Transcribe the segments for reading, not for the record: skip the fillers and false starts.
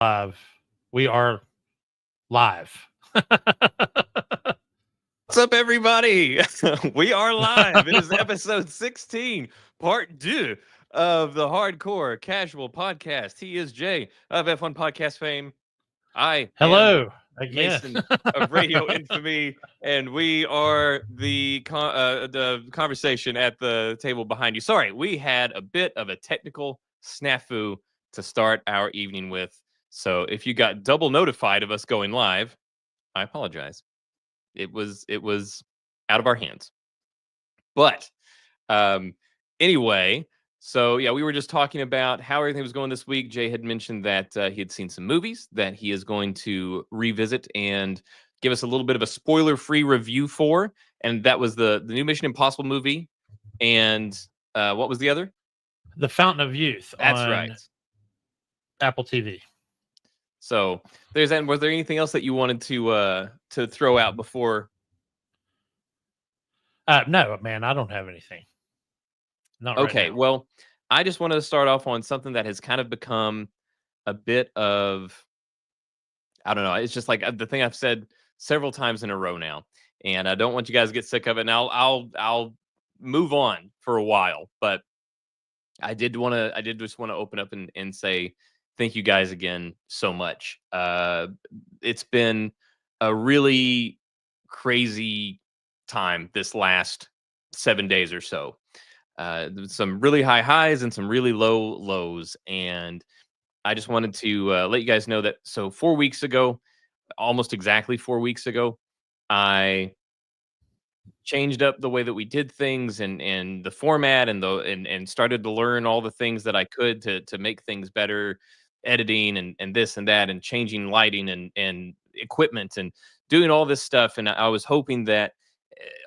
live. We are live. What's up, everybody? We are live. It is episode 16, part 2 of the Hardcore Casual Podcast. He is Jay of F1 Podcast fame. I am Hello again. Mason of Radio Infamy, and we are the conversation at the table behind you. Sorry, we had a bit of a technical snafu to start our evening with. So if you got double notified of us going live, I apologize. It was out of our hands. But anyway, so yeah, we were just talking about how everything was going this week. Jay had mentioned that he had seen some movies that he is going to revisit and give us a little bit of a spoiler-free review for. And that was the new Mission Impossible movie. And what was the other? The Fountain of Youth. That's on right. Apple TV. So there's that. Was there anything else that you wanted to throw out before? No, man, I don't have anything. Not okay. Right now. Well, I just wanted to start off on something that has kind of become a bit of, I don't know. It's just like the thing I've said several times in a row now, and I don't want you guys to get sick of it. And I'll move on for a while, but I did just want to open up and say thank you guys again so much. It's been a really crazy time this last 7 days or so. Some really high highs and some really low lows. And I just wanted to let you guys know that. So 4 weeks ago, almost exactly 4 weeks ago, I changed up the way that we did things and the format and started to learn all the things that I could to make things better, editing and this and that, and changing lighting and equipment and doing all this stuff. And I was hoping that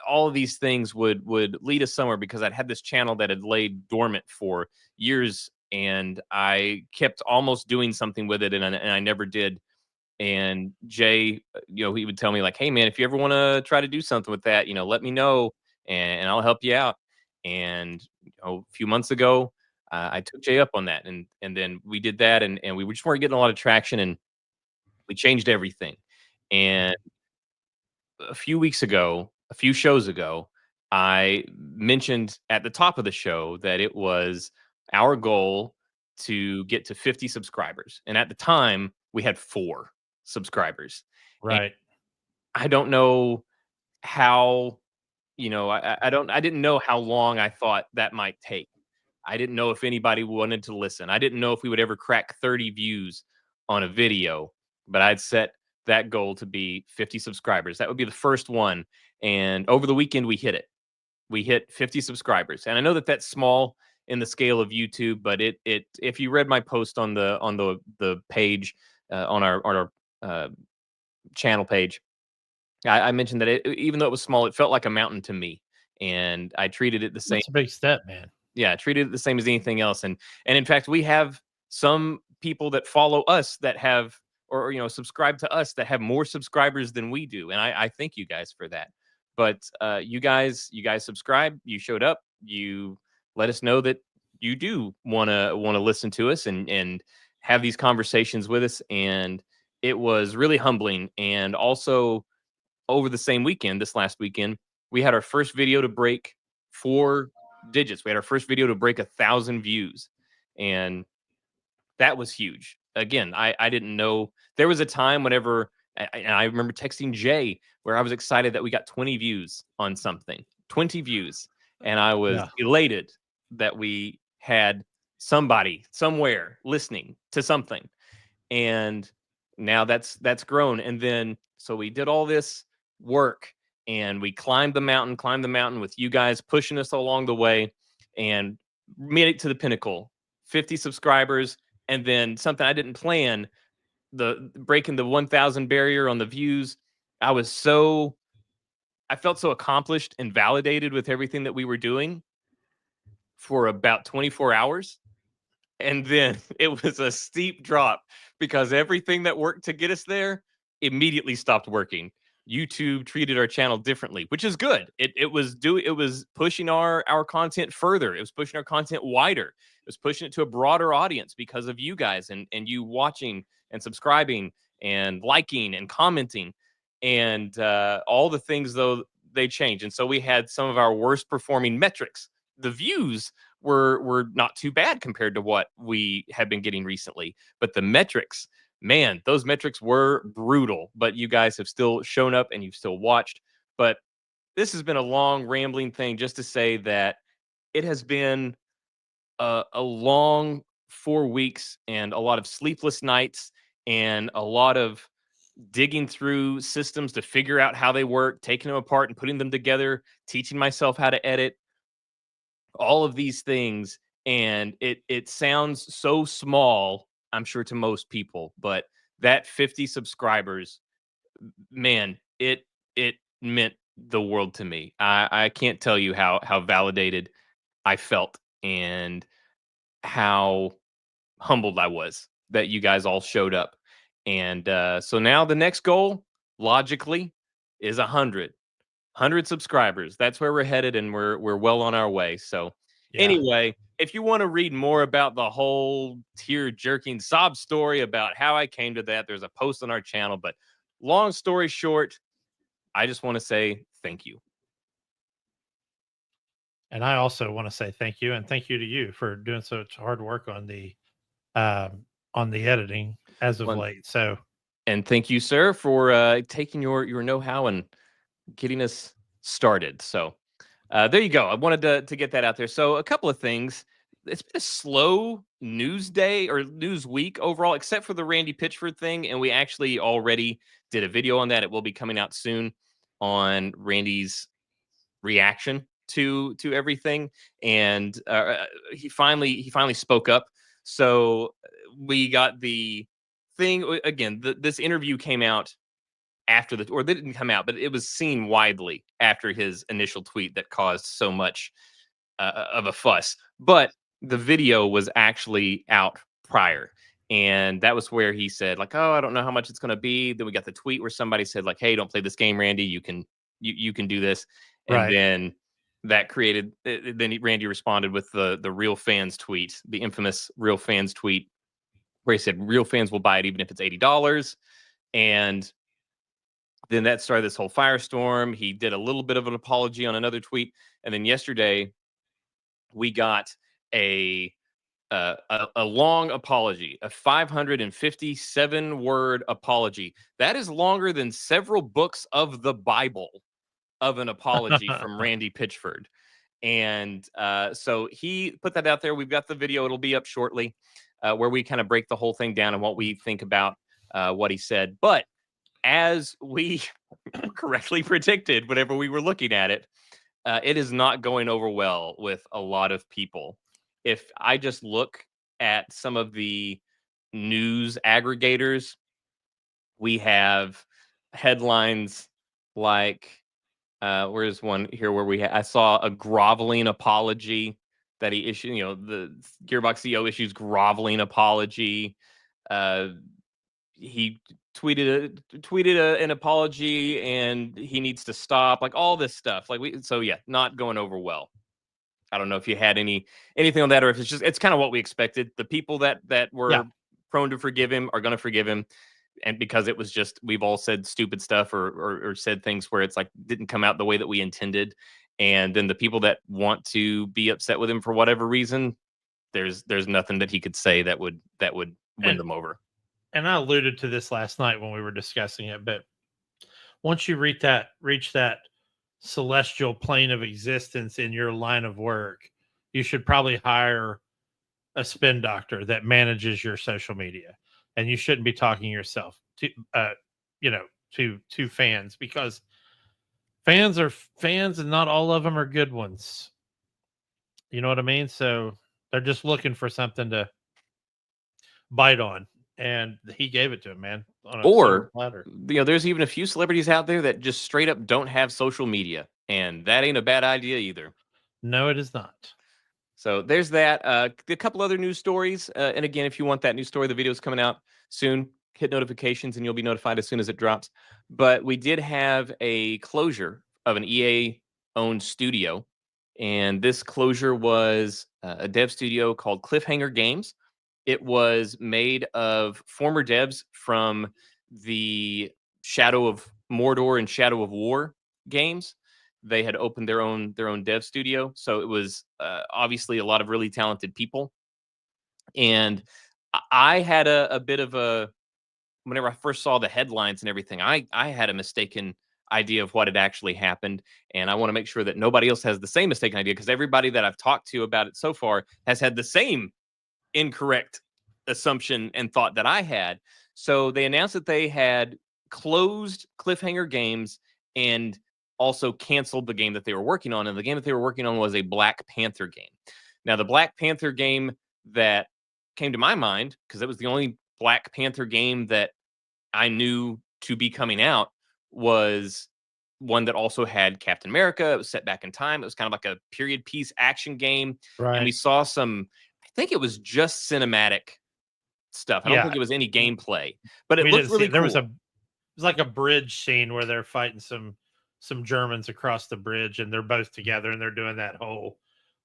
all of these things would lead us somewhere, because I'd had this channel that had laid dormant for years, and I kept almost doing something with it, and I never did. And Jay, he would tell me like, "Hey man, if you ever want to try to do something with that, let me know, and I'll help you out." And a few months ago, I took Jay up on that, and then we did that, and we just weren't getting a lot of traction, and we changed everything. And a few shows ago, I mentioned at the top of the show that it was our goal to get to 50 subscribers. And at the time, we had 4 subscribers. Right. And I don't know how, I didn't know how long I thought that might take. I didn't know if anybody wanted to listen. I didn't know if we would ever crack 30 views on a video, but I'd set that goal to be 50 subscribers. That would be the first one. And over the weekend, we hit it. We hit 50 subscribers. And I know that that's small in the scale of YouTube, but it if you read my post on the page, on our channel page, I mentioned that even though it was small, it felt like a mountain to me. And I treated it the same. That's a big step, man. Yeah, I treated it the same as anything else. And in fact, we have some people that follow us that have, or subscribe to us, that have more subscribers than we do. And I thank you guys for that. But you guys subscribe, you showed up, you let us know that you do want to listen to us and have these conversations with us. And it was really humbling. And also, over the same weekend, this last weekend, we had our first video to break 4 digits. We had our first video to break 1,000 views, and that was huge. Again, I didn't know. There was a time whenever, and I remember texting Jay, where I was excited that we got 20 views on something, 20 views. And I was elated that we had somebody somewhere listening to something. And now that's grown. And then, so we did all this work, and we climbed the mountain with you guys pushing us along the way, and made it to the pinnacle, 50 subscribers. And then something I didn't plan, the breaking the 1,000 barrier on the views. I felt so accomplished and validated with everything that we were doing for about 24 hours. And then it was a steep drop, because everything that worked to get us there immediately stopped working. YouTube treated our channel differently, which is good. It was pushing our content further. It was pushing our content wider. It was pushing it to a broader audience because of you guys and you watching and subscribing and liking and commenting and all the things though they changed. And so we had some of our worst performing metrics. The views were not too bad compared to what we have been getting recently, but the metrics, man, those metrics were brutal, but you guys have still shown up and you've still watched. But this has been a long, rambling thing just to say that it has been a long 4 weeks and a lot of sleepless nights and a lot of digging through systems to figure out how they work, taking them apart and putting them together, teaching myself how to edit, all of these things. And it sounds so small, I'm sure to most people, but that 50 subscribers, man, it meant the world to me. I can't tell you how validated I felt and how humbled I was that you guys all showed up. And so now the next goal, logically, is 100 subscribers. That's where we're headed, and we're well on our way. So Yeah. anyway, if you want to read more about the whole tear jerking sob story about how I came to that, there's a post on our channel. But long story short, I just want to say thank you. And I also want to say thank you, and thank you to you for doing such hard work on the editing as of Well, late. So and thank you, sir, for taking your know-how and getting us started. So there you go. I wanted to get that out there. So a couple of things. It's been a slow news day or news week overall, except for the Randy Pitchford thing, and we actually already did a video on that. It will be coming out soon on Randy's reaction to everything, and he finally spoke up. So we got the thing again. This interview came out after the, or they didn't come out, but it was seen widely after his initial tweet that caused so much of a fuss. But the video was actually out prior. And that was where he said, like, oh, I don't know how much it's going to be. Then we got the tweet where somebody said, like, hey, don't play this game, Randy. You can do this. And right, then that created, Randy responded with the real fans tweet, the infamous real fans tweet, where he said, real fans will buy it even if it's $80. And then that started this whole firestorm. He did a little bit of an apology on another tweet. And then yesterday, we got a a long apology, a 557 word apology. That is longer than several books of the Bible of an apology from Randy Pitchford. And so he put that out there. We've got the video; it'll be up shortly, where we kind of break the whole thing down and what we think about what he said. But as we correctly predicted, whenever we were looking at it, it is not going over well with a lot of people. If I just look at some of the news aggregators, we have headlines like, where's one here where I saw a groveling apology that he issued. The Gearbox CEO issues groveling apology. Uh, he tweeted an apology and he needs to stop, like all this stuff, so yeah, not going over well. I don't know if you had anything on that, or if it's kind of what we expected. The people that yeah. were prone to forgive him are going to forgive him, and because it was just, we've all said stupid stuff or said things where it's like didn't come out the way that we intended. And then the people that want to be upset with him for whatever reason, there's nothing that he could say that would win And them over. and I alluded to this last night when we were discussing it, but once you reach that celestial plane of existence in your line of work, you should probably hire a spin doctor that manages your social media, and you shouldn't be talking yourself to you know to fans, because fans are fans and not all of them are good ones. You know what I mean? So they're just looking for something to bite on, and he gave it to him, man, on a silver Or, platter. there's even a few celebrities out there that just straight up don't have social media, and that ain't a bad idea either. No, it is not. So there's that. A couple other news stories. And again, if you want that news story, the video is coming out soon. hit notifications and you'll be notified as soon as it drops. But we did have a closure of an EA owned studio. And this closure was a dev studio called Cliffhanger Games. It was made of former devs from the Shadow of Mordor and Shadow of War games. They had opened their own dev studio, so it was obviously a lot of really talented people. And I had a bit of a, whenever I first saw the headlines and everything, I had a mistaken idea of what had actually happened, and I want to make sure that nobody else has the same mistaken idea, because everybody that I've talked to about it so far has had the same incorrect assumption and thought that I had. So they announced that they had closed Cliffhanger Games and also canceled the game that they were working on. And the game that they were working on was a Black Panther game. Now, the Black Panther game that came to my mind, because it was the only Black Panther game that I knew to be coming out, was one that also had Captain America. It was set back in time. It was kind of like a period piece action game. And we Right. saw some, I think it was just cinematic stuff. I don't Yeah. think it was any gameplay, but it We looked didn't see really it. There was cool. it was like a bridge scene where they're fighting some Germans across the bridge, and they're both together, and they're doing that whole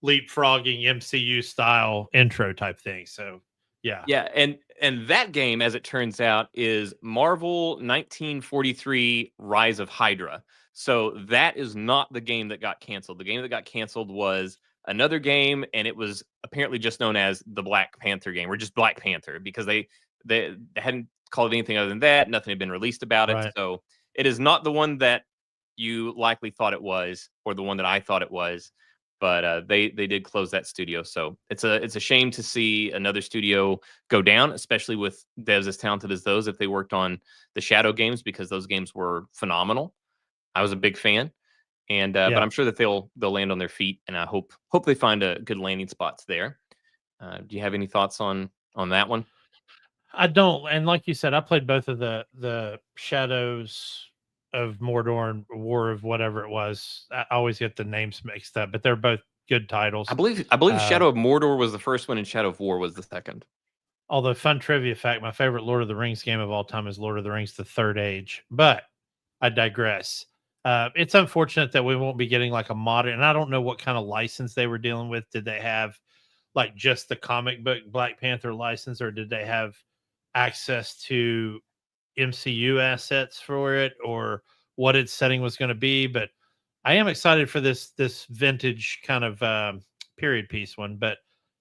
leapfrogging MCU style intro type thing. So yeah. Yeah, and that game, as it turns out, is Marvel 1943 Rise of Hydra. So that is not the game that got canceled. The game that got canceled was another game, and it was apparently just known as the Black Panther game, or just Black Panther, because they hadn't called it anything other than that. Nothing had been released about it. Right. So it is not the one that you likely thought it was, or the one that I thought it was. But they did close that studio. So it's a shame to see another studio go down, especially with devs as talented as those, if they worked on the Shadow games, because those games were phenomenal. I was a big fan, and but Yeah. I'm sure that they'll land on their feet, and I hope they find a good landing spots there. Do you have any thoughts on that one? I don't, and like you said, I played both of the Shadows of Mordor and War of whatever it was. I always get the names mixed up, but they're both good titles. I believe Uh, Shadow of Mordor was the first one, and Shadow of War was the second. Although, fun trivia fact, my favorite Lord of the Rings game of all time is Lord of the Rings: The Third Age. But I digress. It's unfortunate that we won't be getting like a modern, and I don't know what kind of license they were dealing with. Did they have like just the comic book Black Panther license, or did they have access to MCU assets for it, or what its setting was going to be? But I am excited for this vintage kind of period piece one. But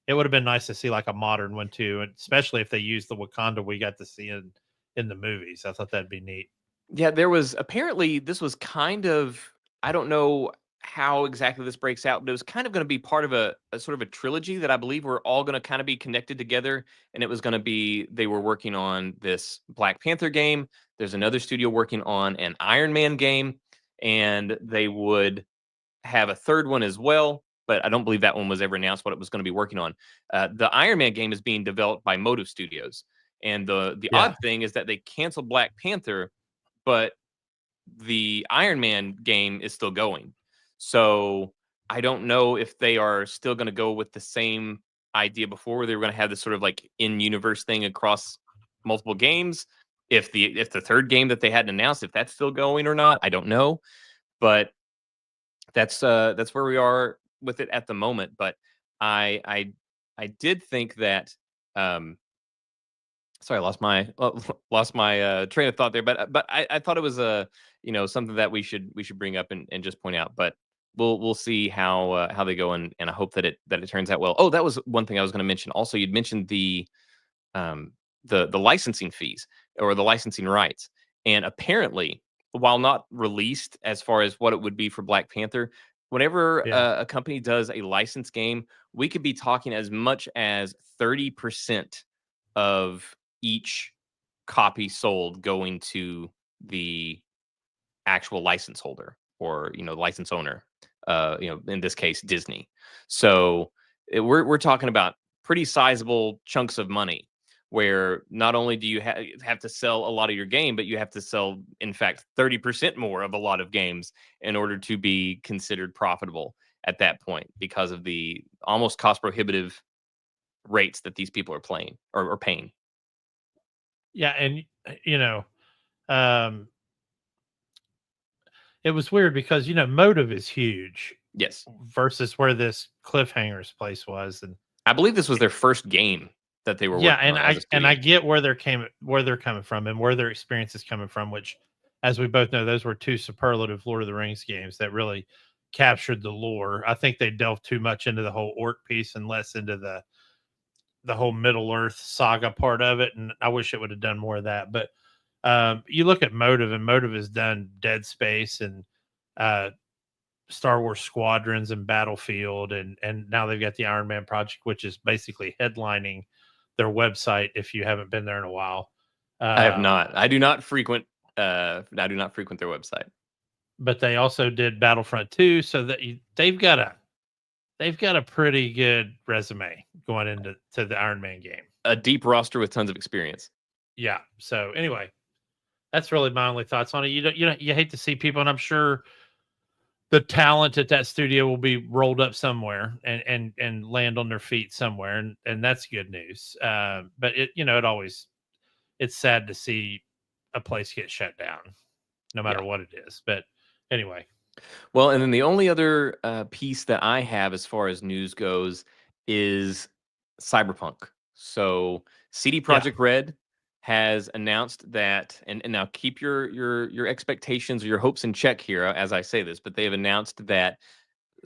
it would have been nice to see like a modern one too, and especially if they use the Wakanda we got to see in the movies. I thought that'd be neat. Yeah, there was apparently, this was kind of, I don't know how exactly this breaks out, but it was kind of going to be part of a sort of a trilogy that I believe were all going to kind of be connected together. And it was going to be, they were working on this Black Panther game. There's another studio working on an Iron Man game, and they would have a third one as well. But I don't believe that one was ever announced what it was going to be working on. The Iron Man game is being developed by Motive Studios. And the Yeah, odd thing is that they canceled Black Panther, but the Iron Man game is still going. So I don't know if they are still going to go with the same idea before, where they were going to have this sort of like in-universe thing across multiple games. If the third game that they hadn't announced, if that's still going or not, I don't know. But that's where we are with it at the moment. But I did think that sorry, I lost my lost my train of thought there. But I thought it was a, something that we should bring up and just point out. But we'll see how they go, and I hope that it turns out well. Oh, that was one thing I was going to mention. Also, you'd mentioned um the licensing fees, or the licensing rights, and apparently, while not released as far as what it would be for Black Panther, whenever yeah, a company does a licensed game, we could be talking as much as 30% of each copy sold going to the actual license holder, or license owner, in this case Disney. So we're talking about pretty sizable chunks of money, where not only do you have to sell a lot of your game, but you have to sell, in fact, 30% more of a lot of games in order to be considered profitable at that point, because of the almost cost prohibitive rates that these people are playing, or paying. yeah. And you know, um, it was weird because Motive is huge Yes. versus where this Cliffhangers place was, and I believe this was their first game that they were yeah, working and on as a I studio. get where they're coming from and where their experience is coming from, which, as we both know, those were two superlative Lord of the Rings games that really captured the lore. I think they delved too much into the whole orc piece and less into the whole Middle Earth saga part of it, and I wish it would have done more of that. But you look at Motive, and Motive has done Dead Space and uh, Star Wars Squadrons and Battlefield, and now they've got the Iron Man project, which is basically headlining their website. If you haven't been there in a while, I have not. I do not frequent. I do not frequent their website. but they also did Battlefront 2, so that they've got a pretty good resume going into the Iron Man game. A deep roster with tons of experience. Yeah. So anyway, that's really my only thoughts on it. You hate to see people, and I'm sure the talent at that studio will be rolled up somewhere and land on their feet somewhere, and that's good news. But it's sad to see a place get shut down, no matter Yeah. what it is. But anyway, Well, and then the only other piece that I have as far as news goes is Cyberpunk. So CD yeah, Projekt Red has announced that, and now keep your expectations or your hopes in check here as I say this, but they have announced that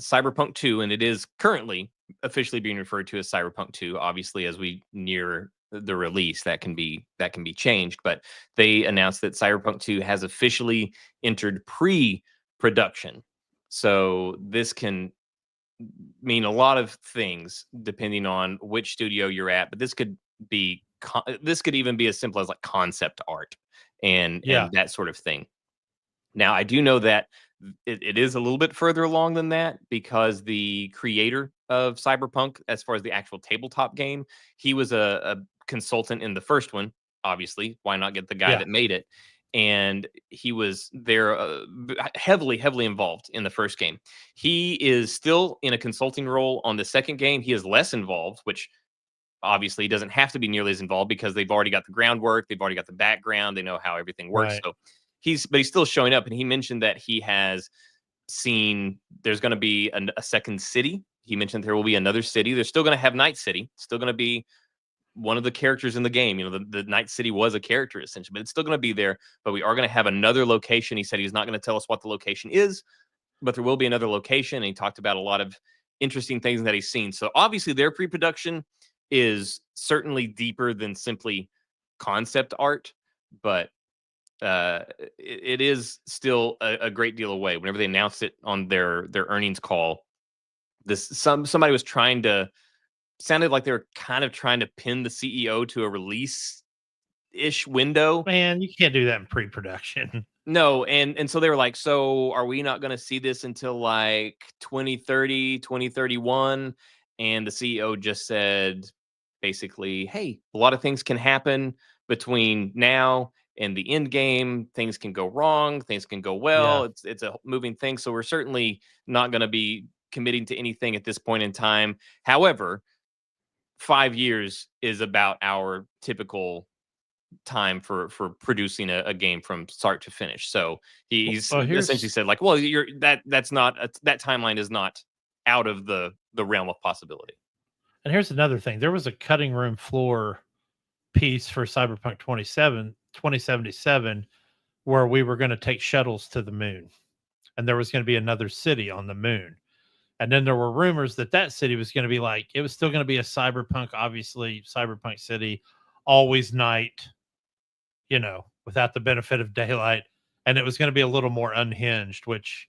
Cyberpunk 2, and it is currently officially being referred to as Cyberpunk 2. Obviously, as we near the release, that can be changed. But they announced that Cyberpunk 2 has officially entered pre-production. So this can mean a lot of things depending on which studio you're at. But this could be this could even be as simple as like concept art yeah, and that sort of thing. Now, I do know that it is a little bit further along than that because the creator of Cyberpunk, as far as the actual tabletop game, he was a consultant in the first one. Obviously, why not get the guy yeah, that made it? And he was there heavily involved in the first game. He is still in a consulting role on the second game. He is less involved, which obviously doesn't have to be nearly as involved because they've already got the groundwork, they've already got the background, they know how everything works. right, So he's still showing up, and he mentioned that he has seen there's going to be a second city. He mentioned there will be another city. They're still going to have Night City, still going to be one of the characters in the game. The Night City was a character essentially, but it's still going to be there. But we are going to have another location. He said he's not going to tell us what the location is, but there will be another location. And he talked about a lot of interesting things that he's seen. So obviously their pre-production is certainly deeper than simply concept art, but it is still a great deal away. Whenever they announced it on their earnings call, somebody was trying to sounded like they were kind of trying to pin the CEO to a release ish window. man, you can't do that in pre-production. No, and so they were like, so are we not going to see this until like 2030, 2031? And the CEO just said basically, hey, a lot of things can happen between now and the end game. Things can go wrong, things can go well. Yeah, It's a moving thing, so we're certainly not going to be committing to anything at this point in time. However, 5 years is about our typical time for producing a game from start to finish. So he's well, essentially here's said like, well, you're that's not that timeline is not out of the realm of possibility. and here's another thing. There was a cutting room floor piece for Cyberpunk 2077 where we were going to take shuttles to the moon, and there was going to be another city on the moon. And then there were rumors that that city was going to be like, it was still going to be a cyberpunk, obviously, cyberpunk city, always night, without the benefit of daylight. And it was going to be a little more unhinged, which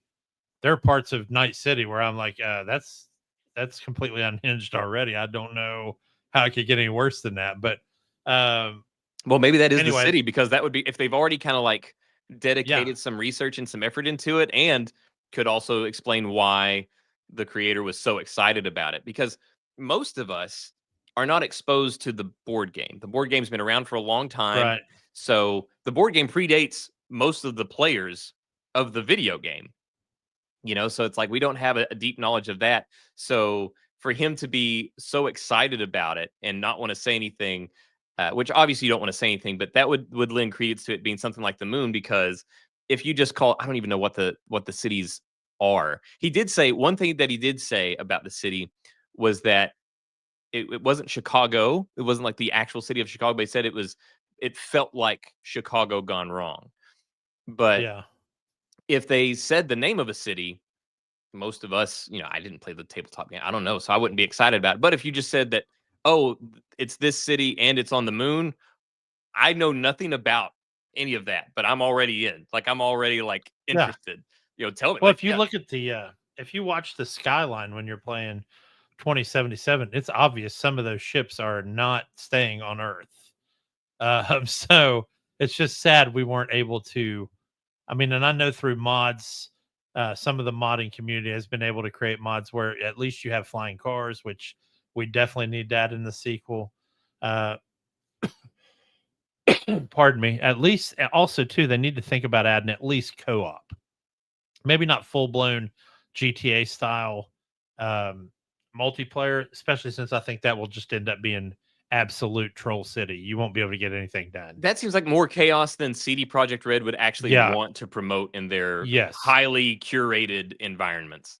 there are parts of Night City where I'm like, that's completely unhinged already. I don't know how it could get any worse than that. But Well, maybe that is the anyway, city because that would be if they've already kind of like yeah, dedicated some research and some effort into it, and could also explain why the creator was so excited about it. Because most of us are not exposed to the board game. The board game's been around for a long time, right. so the board game predates most of the players of the video game. So it's like we don't have a deep knowledge of that. So for him to be so excited about it and not want to say anything, which obviously you don't want to say anything, but that would lend credence to it being something like the moon, because if you just call, I don't even know what the cities are. He did say one thing that he did say about the city was that it wasn't Chicago. It wasn't like the actual city of Chicago, but he said it felt like Chicago gone wrong. But Yeah. if they said the name of a city, most of us, I didn't play the tabletop game. I don't know, so I wouldn't be excited about it. But if you just said that, oh, it's this city and it's on the moon, I know nothing about any of that, but I'm already in. Like, I'm already like Yeah. interested. Tell me. Well, Like, if you look at if you watch the skyline when you're playing 2077, it's obvious some of those ships are not staying on Earth. So it's just sad we weren't able to. I mean, and I know through mods, some of the modding community has been able to create mods where at least you have flying cars, which we definitely need that in the sequel. Uh, pardon me. At least, also too, they need to think about adding at least co-op. Maybe not full blown GTA style multiplayer, especially since I think that will just end up being absolute troll city. You won't be able to get anything done. that seems like more chaos than CD Projekt Red would actually want to promote in their highly curated environments.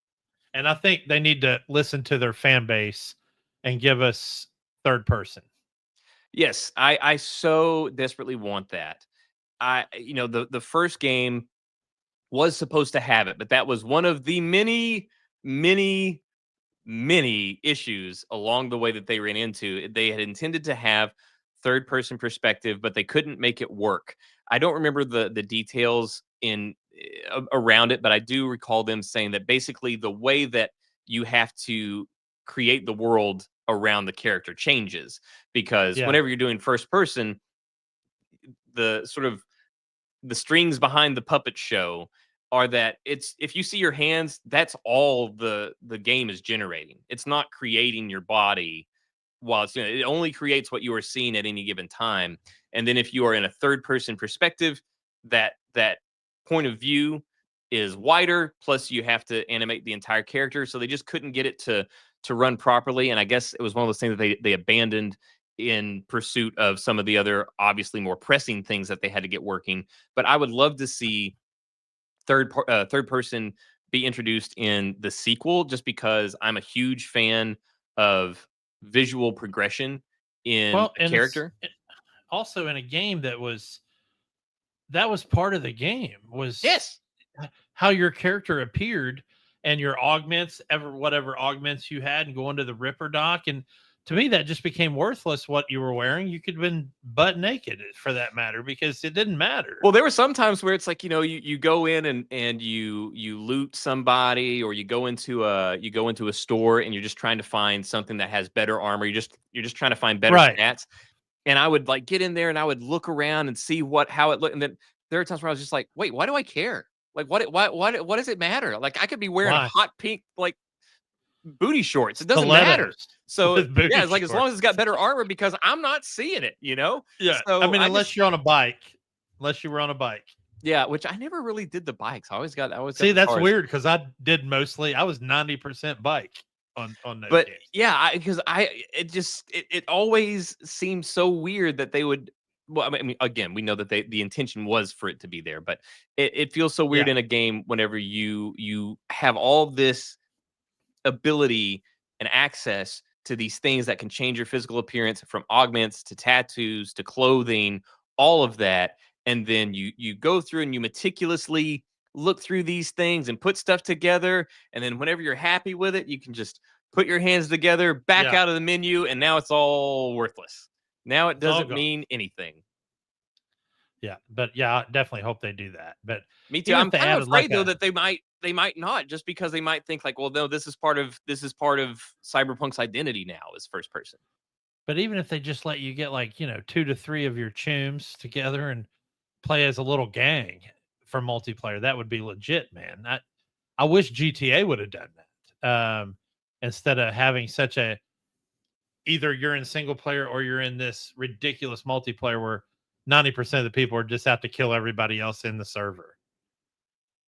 And I think they need to listen to their fan base and give us third person. Yes, I so desperately want that. The first game was supposed to have it, but that was one of the many, many, many issues along the way that they ran into. They had intended to have third person perspective, but they couldn't make it work. I don't remember the details around it, but I do recall them saying that basically the way that you have to create the world around the character changes, because whenever you're doing first person, the sort of the strings behind the puppet show are that it's, if you see your hands, that's all the game is generating. It's not creating your body while it's doing it. It only creates what you are seeing at any given time. And then if you are in a third person perspective, that point of view is wider, plus you have to animate the entire character. So they just couldn't get it to run properly. And I guess it was one of those things that they abandoned in pursuit of some of the other obviously more pressing things that they had to get working. But I would love to see third person be introduced in the sequel, just because I'm a huge fan of visual progression in a character. Also in a game that was part of the game was how your character appeared and your augments, whatever augments you had, and go into the Ripper dock. And to me, that just became worthless. What you were wearing, you could have been butt naked for that matter, because it didn't matter. Well, there were some times where it's like, you go in and you loot somebody, or you go into a store and you're just trying to find something that has better armor. You're just trying to find better stats. And I would like get in there and I would look around and see how it looked. And then there are times where I was just like, wait, why do I care? Like, what does it matter? Like, I could be wearing hot pink, like, booty shorts. It doesn't matter. So yeah, it's like, as long as it's got better armor, because I'm not seeing it, Yeah. So I mean, unless you're on a bike. Unless you were on a bike. Yeah, which I never really did the bikes. I always got See, that's weird, because I was 90% bike on those but games. Yeah, because it always seemed so weird that they would. Well, I mean, again, we know that the intention was for it to be there, but it feels so weird in a game whenever you have all this ability and access to these things that can change your physical appearance, from augments to tattoos to clothing, all of that. And then you go through and you meticulously look through these things and put stuff together. And then whenever you're happy with it, you can just put your hands together, back out of the menu, and now it's all worthless. Now it doesn't mean anything. Yeah, but yeah, I definitely hope they do that. But me too. I'm kind of afraid though that they might not, just because they might think like, well, no, this is part of Cyberpunk's identity now, is first person. But even if they just let you get like 2 to 3 of your chooms together and play as a little gang for multiplayer, that would be legit, man. I wish GTA would have done that, instead of having such a, either you're in single player or you're in this ridiculous multiplayer where 90% of the people are just out to kill everybody else in the server.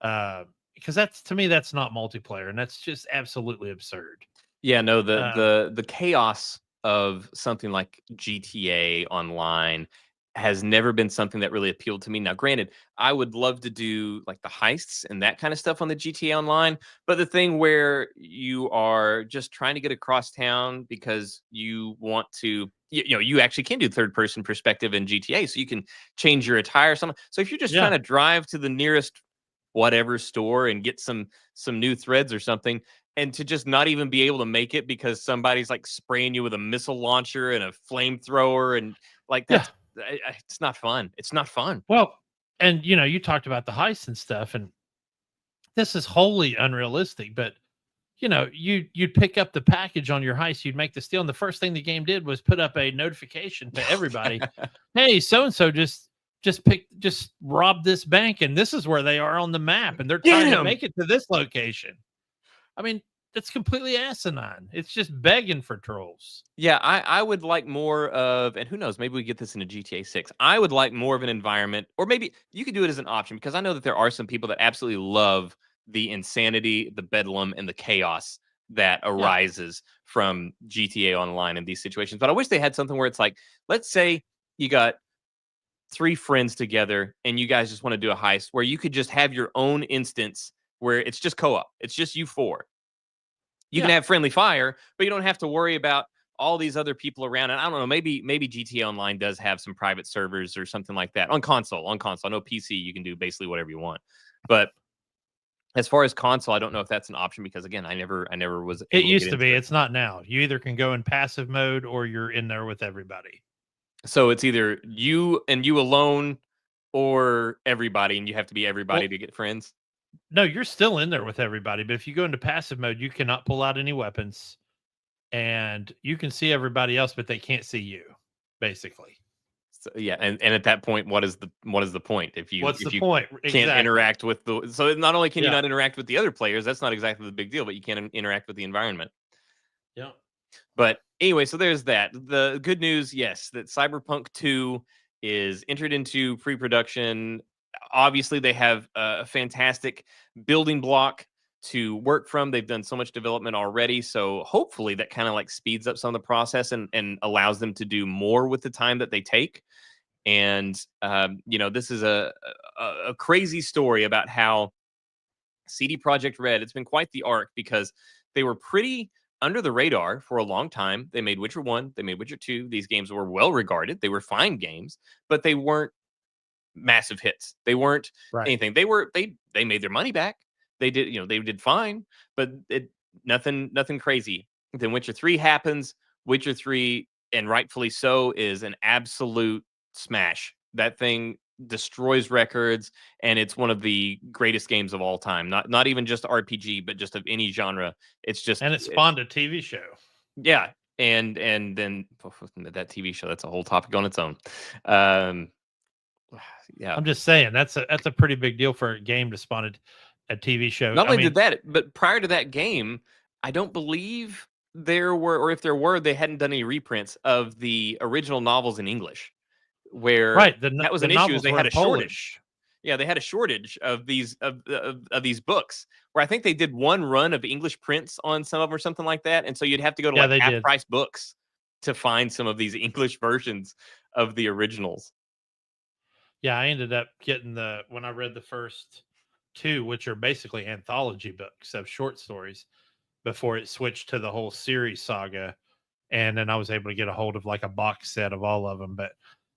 Because that's, to me, that's not multiplayer, and that's just absolutely absurd. Yeah, no, the chaos of something like GTA Online has never been something that really appealed to me. Now, granted, I would love to do like the heists and that kind of stuff on the GTA Online, but the thing where you are just trying to get across town because you want to, you actually can do third person perspective in GTA, so you can change your attire or something. So if you're just trying Yeah. to drive to the nearest whatever store and get some new threads or something, and to just not even be able to make it because somebody's like spraying you with a missile launcher and a flamethrower, and like Yeah. it's not fun. It's not fun. Well, and you talked about the heist and stuff, and this is wholly unrealistic, but you'd pick up the package on your heist, you'd make the steal, and the first thing the game did was put up a notification to everybody. Hey, so and so just robbed this bank, and this is where they are on the map, and they're trying to make it to this location. I mean, that's completely asinine. It's just begging for trolls. Yeah, I would like more of, and who knows, maybe we get this into GTA 6. I would like more of an environment, or maybe you could do it as an option, because I know that there are some people that absolutely love the insanity, the bedlam, and the chaos that arises from GTA Online in these situations. But I wish they had something where it's like, let's say you got 3 friends together and you guys just want to do a heist where you could just have your own instance where it's just co-op. It's just you 4. You can have friendly fire, but you don't have to worry about all these other people around. And I don't know, maybe GTA Online does have some private servers or something like that on console. On console, I know PC you can do basically whatever you want, but as far as console, I don't know if that's an option, because again, I never was It able to used get to into be. it. It's not now. You either can go in passive mode or you're in there with everybody. So it's either you and you alone or everybody, and you have to be everybody to get friends. No, you're still in there with everybody, but if you go into passive mode, you cannot pull out any weapons, and you can see everybody else, but they can't see you, basically. So, yeah, and at that point, what is the point if you What's the point? can't interact with the, so not only can you Yeah. not interact with the other players, that's not exactly the big deal, but you can't interact with the environment. Yeah. But anyway, so there's that. The good news, yes, that Cyberpunk 2 is entered into pre-production. Obviously, they have a fantastic building block to work from. They've done so much development already. So hopefully that kind of like speeds up some of the process and allows them to do more with the time that they take. And, this is a crazy story about how CD Projekt Red, it's been quite the arc, because they were pretty under the radar for a long time. They made Witcher 1, they made Witcher 2. These games were well regarded. They were fine games, but they weren't massive hits. They weren't anything. They made their money back. They did, they did fine, but nothing crazy. Then Witcher 3 happens. Witcher 3, and rightfully so, is an absolute smash. That thing destroys records, and it's one of the greatest games of all time. Not even just RPG, but just of any genre. It's just, And it spawned a TV show. yeah. And then that TV show, that's a whole topic on its own. Yeah. I'm just saying that's a pretty big deal for a game to spawn a TV show. Not only did that, but prior to that game, I don't believe there were, or if there were, they hadn't done any reprints of the original novels in English. Where that was an issue, is they had a shortage. Yeah, they had a shortage of these of these books. Where I think they did one run of English prints on some of them or something like that, and so you'd have to go to like half price books to find some of these English versions of the originals. Yeah, I ended up getting when I read the first 2, which are basically anthology books of short stories, before it switched to the whole series saga, and then I was able to get a hold of like a box set of all of them. But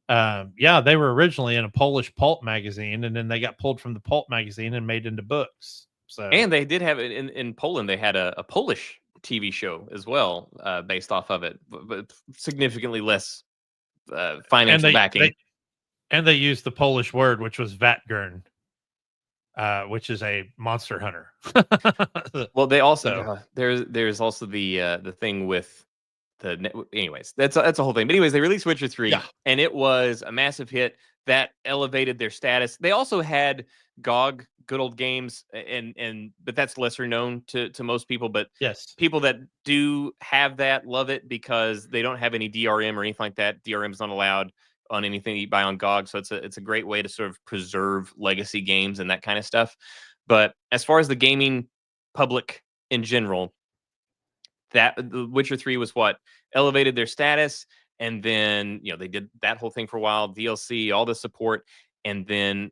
they were originally in a Polish pulp magazine, and then they got pulled from the pulp magazine and made into books. So, and they did have it in Poland. They had a Polish TV show as well, based off of it, but significantly less financial backing. And they used the Polish word, which was Vatgern, which is a monster hunter. Well, they also there's also the thing with anyways, that's a whole thing. But anyways, they released Witcher 3, and it was a massive hit that elevated their status. They also had GOG, Good Old Games, but that's lesser known to most people. But yes, people that do have that love it because they don't have any DRM or anything like that. DRM is not allowed on anything you buy on GOG, so it's a great way to sort of preserve legacy games and that kind of stuff. But as far as the gaming public in general, that The Witcher 3 was what elevated their status, and then they did that whole thing for a while, DLC, all the support, and then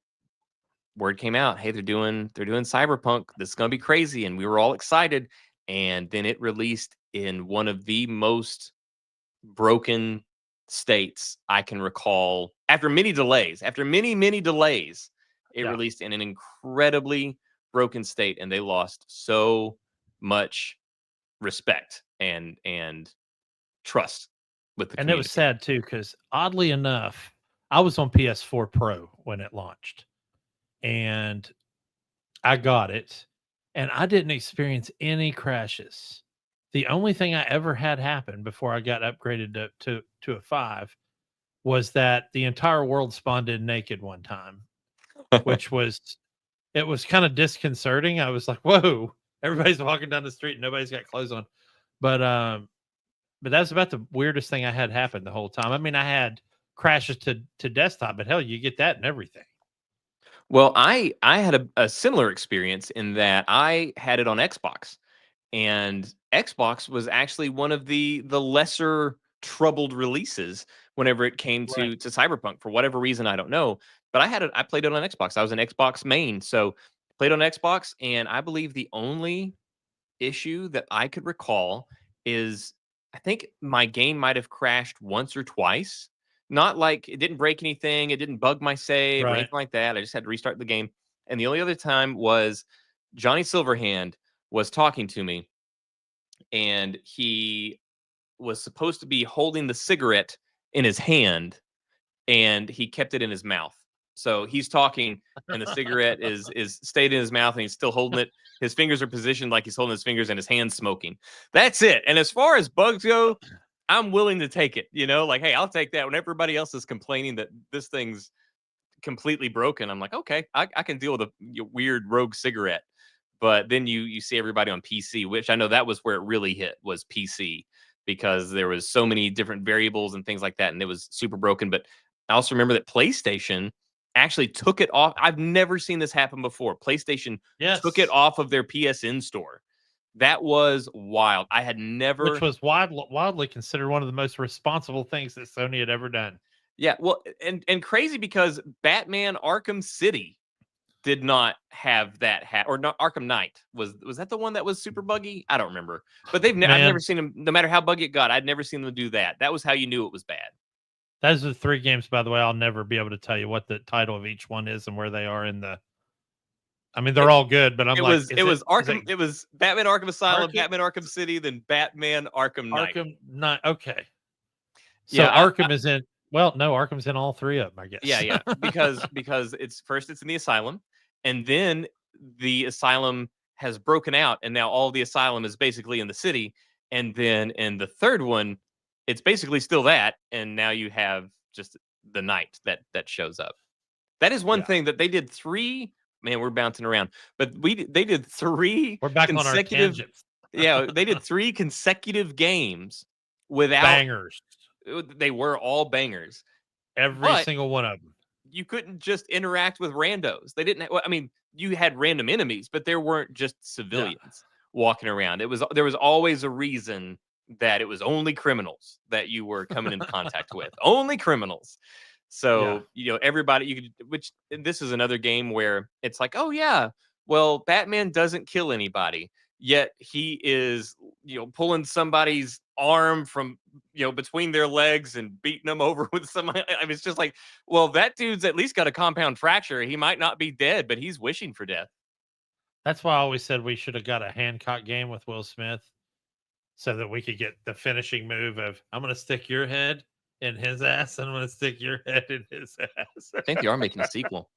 word came out, hey, they're doing Cyberpunk. This is gonna be crazy, and we were all excited. And then it released in one of the most broken states I can recall. After many delays, it Yeah. released in an incredibly broken state, and they lost so much respect and trust with the And it was community. sad too, because oddly enough, I was on PS4 Pro when it launched, and I got it, and I didn't experience any crashes. The only thing I ever had happen before I got upgraded to a 5 was that the entire world spawned in naked one time, which was it was kind of disconcerting. I was like, "Whoa, everybody's walking down the street and nobody's got clothes on." But but that's about the weirdest thing I had happen the whole time. I mean, I had crashes to desktop, but hell, you get that and everything. Well, I had a similar experience in that I had it on Xbox, and Xbox was actually one of the lesser troubled releases whenever it came Right. to Cyberpunk for whatever reason I don't know. But I played it on Xbox. I was an Xbox main, so played on Xbox, and I believe the only issue that I could recall is I think my game might have crashed once or twice. Not like it didn't break anything, it didn't bug my save or Right. anything like that. I just had to restart the game. And the only other time was Johnny Silverhand was talking to me, and he was supposed to be holding the cigarette in his hand, and he kept it in his mouth. So he's talking, and the cigarette is stayed in his mouth, and he's still holding it. His fingers are positioned like he's holding his fingers, and his hands smoking. That's it. And as far as bugs go, I'm willing to take it. Like, hey, I'll take that. When everybody else is complaining that this thing's completely broken, I'm like, okay, I can deal with a weird rogue cigarette. But then you see everybody on PC, which I know that was where it really hit, was PC, because there was so many different variables and things like that, and it was super broken. But I also remember that PlayStation actually took it off. I've never seen this happen before. PlayStation took it Yes. off of their PSN store. That was wild. I had Which never. was widely considered one of the most responsible things that Sony had ever done. Yeah, well, and crazy because Batman Arkham City did not have that or not. Arkham Knight was that the one that was super buggy? I don't remember. But I've never Man, seen them. No matter how buggy it got, I'd never seen them do that. That was how you knew it was bad. those are the 3 games, by the way. I'll never be able to tell you what the title of each one is and where they are in the I mean, they're It, all good, but I'm it like, was it was is it Arkham. It was Batman Arkham Asylum, Arkham Batman Arkham City, then Batman Arkham Knight. Arkham Knight? Okay. So Yeah, Arkham is in well, no, Arkham's in all 3 of them, I yeah, guess. yeah. Because it's in the asylum, and then the asylum has broken out, and now all the asylum is basically in the city. And then in the third one, it's basically still that, and now you have just the night that shows up. That is one Yeah. thing that they did three. Man, we're bouncing around, but they did three We're back on our consecutive. tangents. Yeah, they did three consecutive games without. Bangers. They were all bangers, Every but single one of them. you couldn't just interact with randos. They didn't. Well, I mean, you had random enemies, but there weren't just Yeah. civilians walking around. There was always a reason that it was only criminals that you were coming into contact with. Only criminals. Yeah. So everybody you could. Which and this is another game where it's like, oh yeah, well Batman doesn't kill anybody, yet he is pulling somebody's arm from between their legs and beating them over with some. I mean, it's just like, well, that dude's at least got a compound fracture. He might not be dead, but he's wishing for death. That's why I always said we should have got a Hancock game with Will Smith so that we could get the finishing move of I'm going to stick your head in his ass and I'm going to stick your head in his ass. I think they are making a sequel.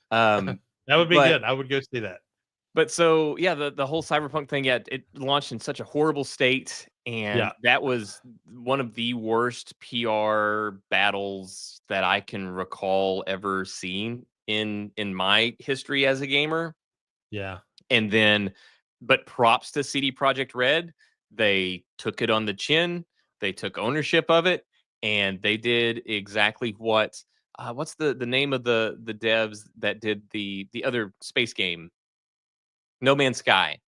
Um, That would be but good. I would go see that. But so yeah, the whole cyberpunk thing, yeah, it launched in such a horrible state, and Yeah. that was one of the worst PR battles that I can recall ever seeing in my history as a gamer. Yeah. And then, but props to CD Projekt Red, they took it on the chin, they took ownership of it, and they did exactly what's the name of the devs that did the other space game, No Man's Sky,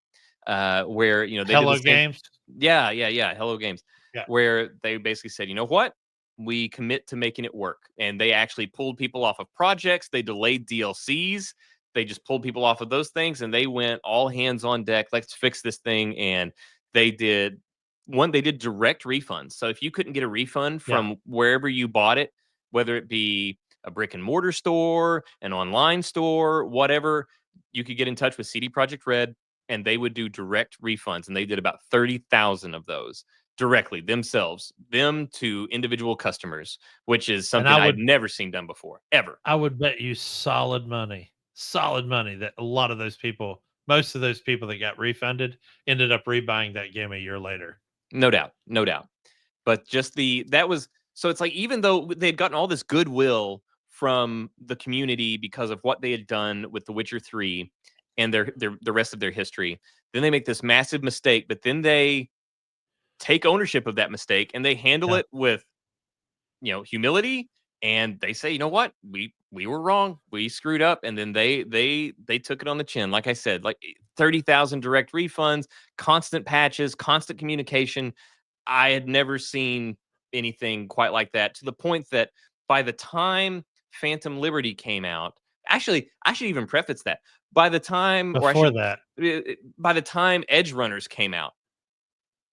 where they did Hello the same. Games. Yeah, Hello Games, Yeah. where they basically said, you know what? We commit to making it work. And they actually pulled people off of projects. They delayed DLCs. They just pulled people off of those things and they went all hands on deck. Let's fix this thing. And they did they did direct refunds. So if you couldn't get a refund Yeah. from wherever you bought it, whether it be a brick and mortar store, an online store, whatever, you could get in touch with CD Projekt Red and they would do direct refunds. And they did about 30,000 of those directly themselves, them to individual customers, which is And something I'd never seen done before, ever. I would bet you solid money that a lot of those people, most of those people that got refunded, ended up rebuying that game a year later. No doubt, no doubt. But just that was so it's like even though they'd gotten all this goodwill from the community because of what they had done with The Witcher 3 and the rest of their history, then they make this massive mistake, but then they take ownership of that mistake and they handle Yeah. it with humility, and they say, you know what, we were wrong, we screwed up, and then they took it on the chin. Like I said, like 30,000 direct refunds, constant patches, constant communication. I had never seen anything quite like that, to the point that by the time Phantom Liberty came out, actually, I should even preface that. By the time, by the time Edge Runners came out,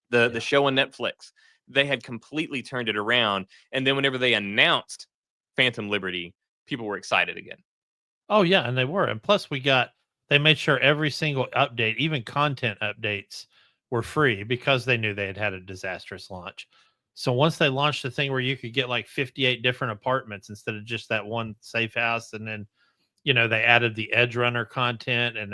the show on Netflix, they had completely turned it around. And then whenever they announced Phantom Liberty, people were excited again. Oh yeah, and they were. And plus they made sure every single update, even content updates, were free because they knew they had had a disastrous launch. So once they launched the thing where you could get like 58 different apartments instead of just that one safe house, and then they added the Edge Runner content, and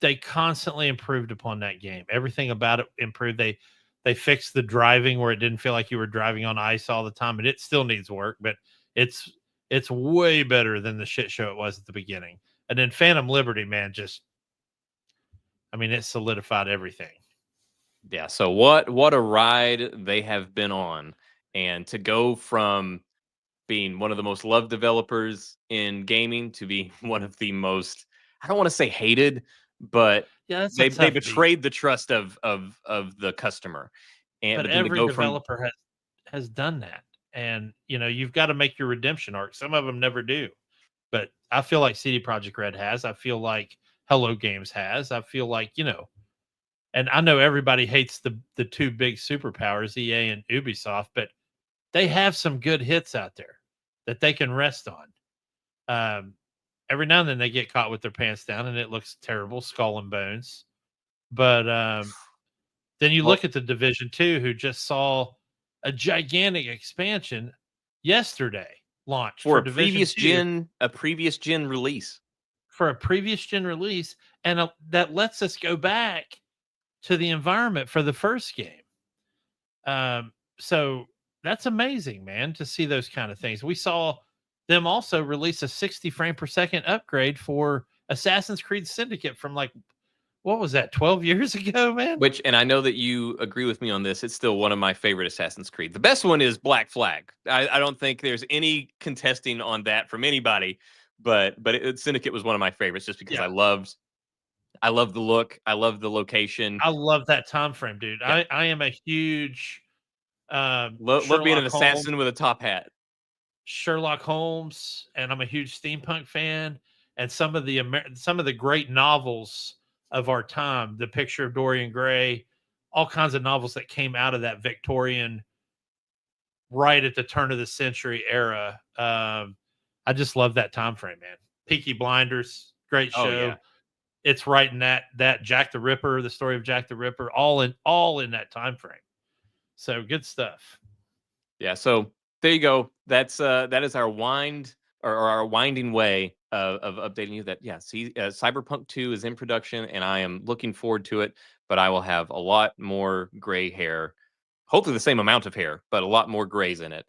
they constantly improved upon that game. Everything about it improved. They fixed the driving where it didn't feel like you were driving on ice all the time, and it still needs work, but it's way better than the shit show it was at the beginning. And then Phantom Liberty, man, it solidified everything. Yeah. So what a ride they have been on, and to go from being one of the most loved developers in gaming to be one of the most, I don't want to say hated, but Yeah, that's they betrayed the trust of the customer. And but but then to every go from developer has done that. And you've got to make your redemption arc. Some of them never do. But I feel like CD Projekt Red has. I feel like Hello Games has. I feel like, and I know everybody hates the two big superpowers, EA and Ubisoft, but they have some good hits out there that they can rest on. Every now and then they get caught with their pants down and it looks terrible, skull and bones. But then you look at the Division 2, who just saw a gigantic expansion yesterday launch for for a Division 2. previous gen release. For a previous gen release, and that lets us go back to the environment for the first game. So that's amazing, man, to see those kind of things. We saw them also release a 60 frame per second upgrade for Assassin's Creed Syndicate from what was that, 12 years ago, man? Which, and I know that you agree with me on this, it's still one of my favorite Assassin's Creed. The best one is Black Flag. I don't think there's any contesting on that from anybody, but Syndicate was one of my favorites just because I loved the look, I love the location. I love that time frame, dude. Yeah. I am a huge love being an assassin with a top hat. Sherlock Holmes, and I'm a huge steampunk fan, and some of the great novels of our time, The Picture of Dorian Gray, all kinds of novels that came out of that Victorian, right at the turn of the century era. I just love that time frame, man. Peaky Blinders, great show. Oh, yeah. It's right in that Jack the Ripper, the story of Jack the Ripper, all in that time frame. So good stuff. Yeah. So there you go. That is our our winding way of updating you that, Cyberpunk 2 is in production and I am looking forward to it, but I will have a lot more gray hair, hopefully the same amount of hair, but a lot more grays in it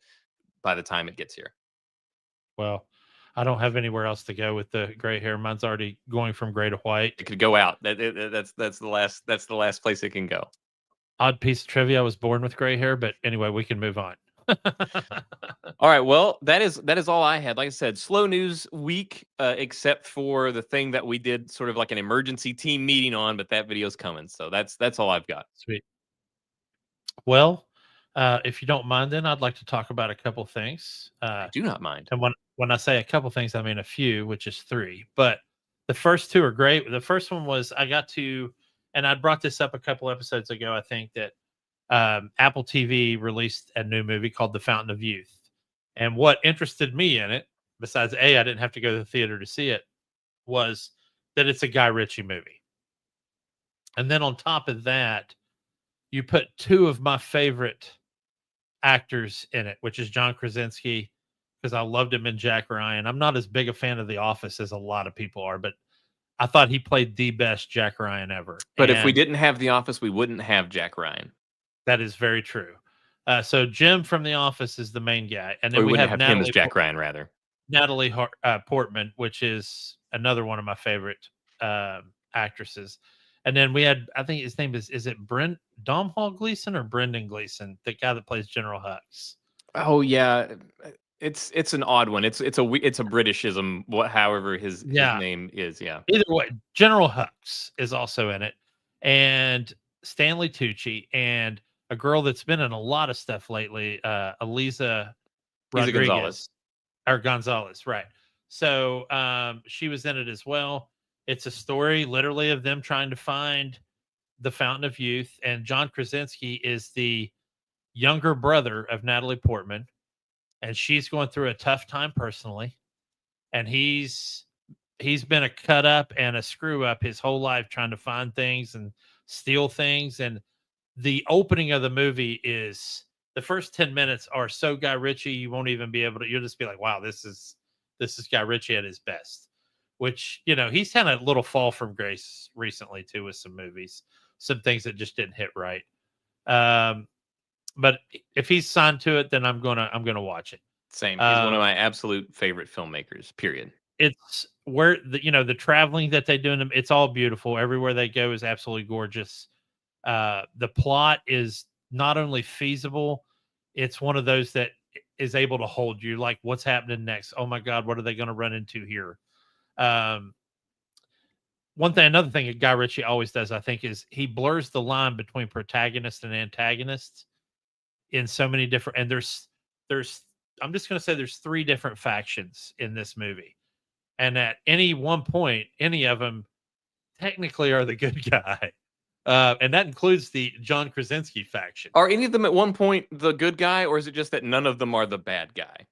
by the time it gets here. Well, I don't have anywhere else to go with the gray hair. Mine's already going from gray to white. It could go out. That's the last place it can go. Odd piece of trivia: I was born with gray hair, but anyway, we can move on. All right, well, that is all I had. Like I said, slow news week, except for the thing that we did sort of like an emergency team meeting on, but that video's coming. So that's all I've got. Sweet. Well, if you don't mind, then I'd like to talk about a couple things. I do not mind. And when I say a couple things, I mean a few, which is three. But the first two are great. The first one was I got to, and I brought this up a couple episodes ago. I think that Apple TV released a new movie called The Fountain of Youth. And what interested me in it, besides I didn't have to go to the theater to see it, was that it's a Guy Ritchie movie. And then on top of that, you put two of my favorite actors in it, which is John Krasinski, because I loved him in Jack Ryan. I'm not as big a fan of The Office as a lot of people are, but I thought he played the best Jack Ryan ever. But if we didn't have The Office, we wouldn't have Jack Ryan. That is very true. So Jim from The Office is the main guy, and then we we wouldn't have have him as Jack Ryan, rather. Natalie Portman, which is another one of my favorite actresses. And then we had, I think his name is it Domhnall Gleeson or Brendan Gleeson, the guy that plays General Hux? Oh yeah, it's an odd one. It's a Britishism. However his name is. Yeah. Either way, General Hux is also in it, and Stanley Tucci, and a girl that's been in a lot of stuff lately, Eliza Rodriguez Gonzalez, right? So she was in it as well. It's a story literally of them trying to find the Fountain of Youth, and John Krasinski is the younger brother of Natalie Portman, and she's going through a tough time personally, and he's been a cut up and a screw up his whole life trying to find things and steal things. And the opening of the movie is, the first 10 minutes are so Guy Ritchie, you won't even be able to, you'll just be like, wow, this is Guy Ritchie at his best. Which, he's had a little fall from grace recently too with some movies, some things that just didn't hit right. But if he's signed to it, then I'm gonna watch it. Same. He's one of my absolute favorite filmmakers. Period. It's where the traveling that they do in them, it's all beautiful. Everywhere they go is absolutely gorgeous. The plot is not only feasible, it's one of those that is able to hold you. Like, what's happening next? Oh my God, what are they going to run into here? Another thing that Guy Ritchie always does, I think, is he blurs the line between protagonist and antagonists in so many different. And there's I'm just going to say there's three different factions in this movie, and at any one point, any of them technically are the good guy. And that includes the John Krasinski faction. Are any of them at one point the good guy, or is it just that none of them are the bad guy?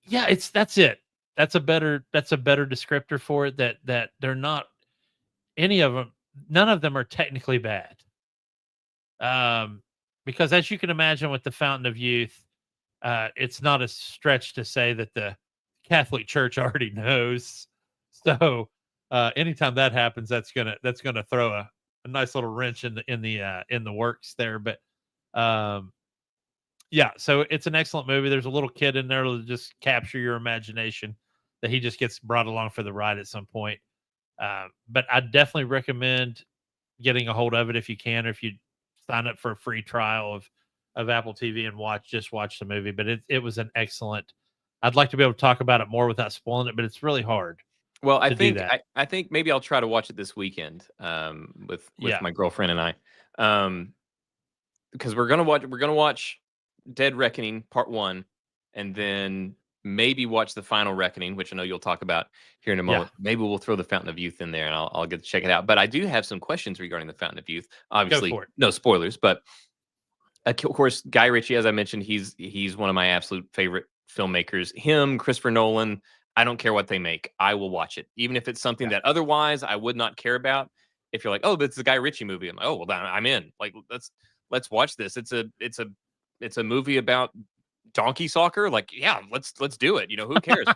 Yeah, that's it. That's a better descriptor for it. That they're not any of them. None of them are technically bad. Because as you can imagine, with the Fountain of Youth, it's not a stretch to say that the Catholic Church already knows. So anytime that happens, that's gonna throw a nice little wrench in the works there. But yeah, so it's an excellent movie. There's a little kid in there to just capture your imagination, that he just gets brought along for the ride at some point. But I definitely recommend getting a hold of it if you can, or if you sign up for a free trial of Apple TV and watch the movie. But it was an excellent. I'd like to be able to talk about it more without spoiling it, but it's really hard. Well, I think maybe I'll try to watch it this weekend with my girlfriend and I, because we're gonna watch Dead Reckoning Part 1, and then maybe watch The Final Reckoning, which I know you'll talk about here in a moment. Yeah. Maybe we'll throw The Fountain of Youth in there, and I'll get to check it out. But I do have some questions regarding The Fountain of Youth. Obviously, no spoilers, but of course, Guy Ritchie, as I mentioned, he's one of my absolute favorite filmmakers. Him, Christopher Nolan. I don't care what they make. I will watch it, even if it's something that otherwise I would not care about. If you're like, oh, but it's a Guy Ritchie movie, I'm like, oh, well, then I'm in. Like, let's watch this. It's a movie about donkey soccer. Like, yeah, let's do it. Who cares?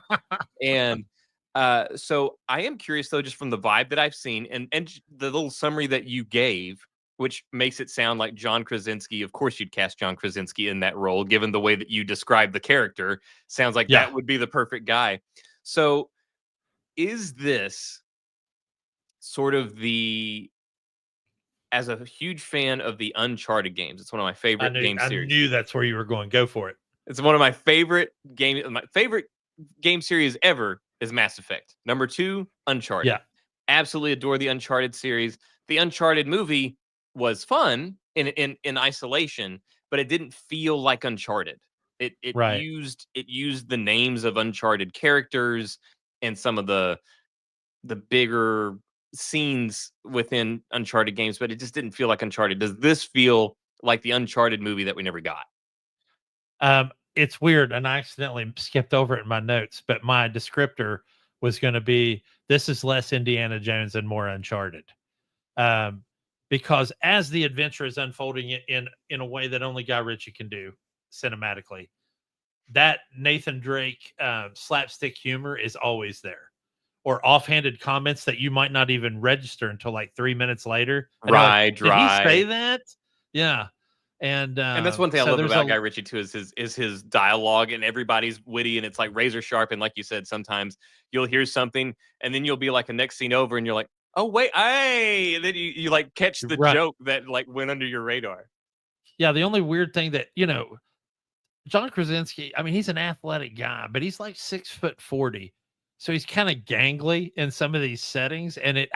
And so I am curious though, just from the vibe that I've seen and the little summary that you gave, which makes it sound like John Krasinski. Of course, you'd cast John Krasinski in that role, given the way that you described the character. Sounds like that would be the perfect guy. So, is this sort of the as a huge fan of the Uncharted games, it's one of my favorite game I series. knew that's where you were going. Go for it. It's one of my favorite game series ever is Mass Effect. Number 2, Uncharted. Yeah. Absolutely adore the Uncharted series. The Uncharted movie was fun in isolation, but it didn't feel like Uncharted. It Right. used the names of Uncharted characters and some of the bigger scenes within Uncharted games, but it just didn't feel like Uncharted. Does this feel like the Uncharted movie that we never got? It's weird, and I accidentally skipped over it in my notes, but my descriptor was going to be, this is less Indiana Jones and more Uncharted. Because as the adventure is unfolding in a way that only Guy Ritchie can do cinematically, that Nathan Drake slapstick humor is always there, or offhanded comments that you might not even register until like 3 minutes later. And you're like, Right, did he say dry. that? Yeah. And That's one thing I so love there's about Guy Ritchie too is his dialogue, and everybody's witty and it's like razor sharp. And like you said, sometimes you'll hear something and then you'll be like a next scene over and you're like, oh wait, hey, and then you like catch the right. joke that like went under your radar. Yeah. The only weird thing that, John Krasinski, I mean, he's an athletic guy, but he's like 6'40". So he's kind of gangly in some of these settings. And it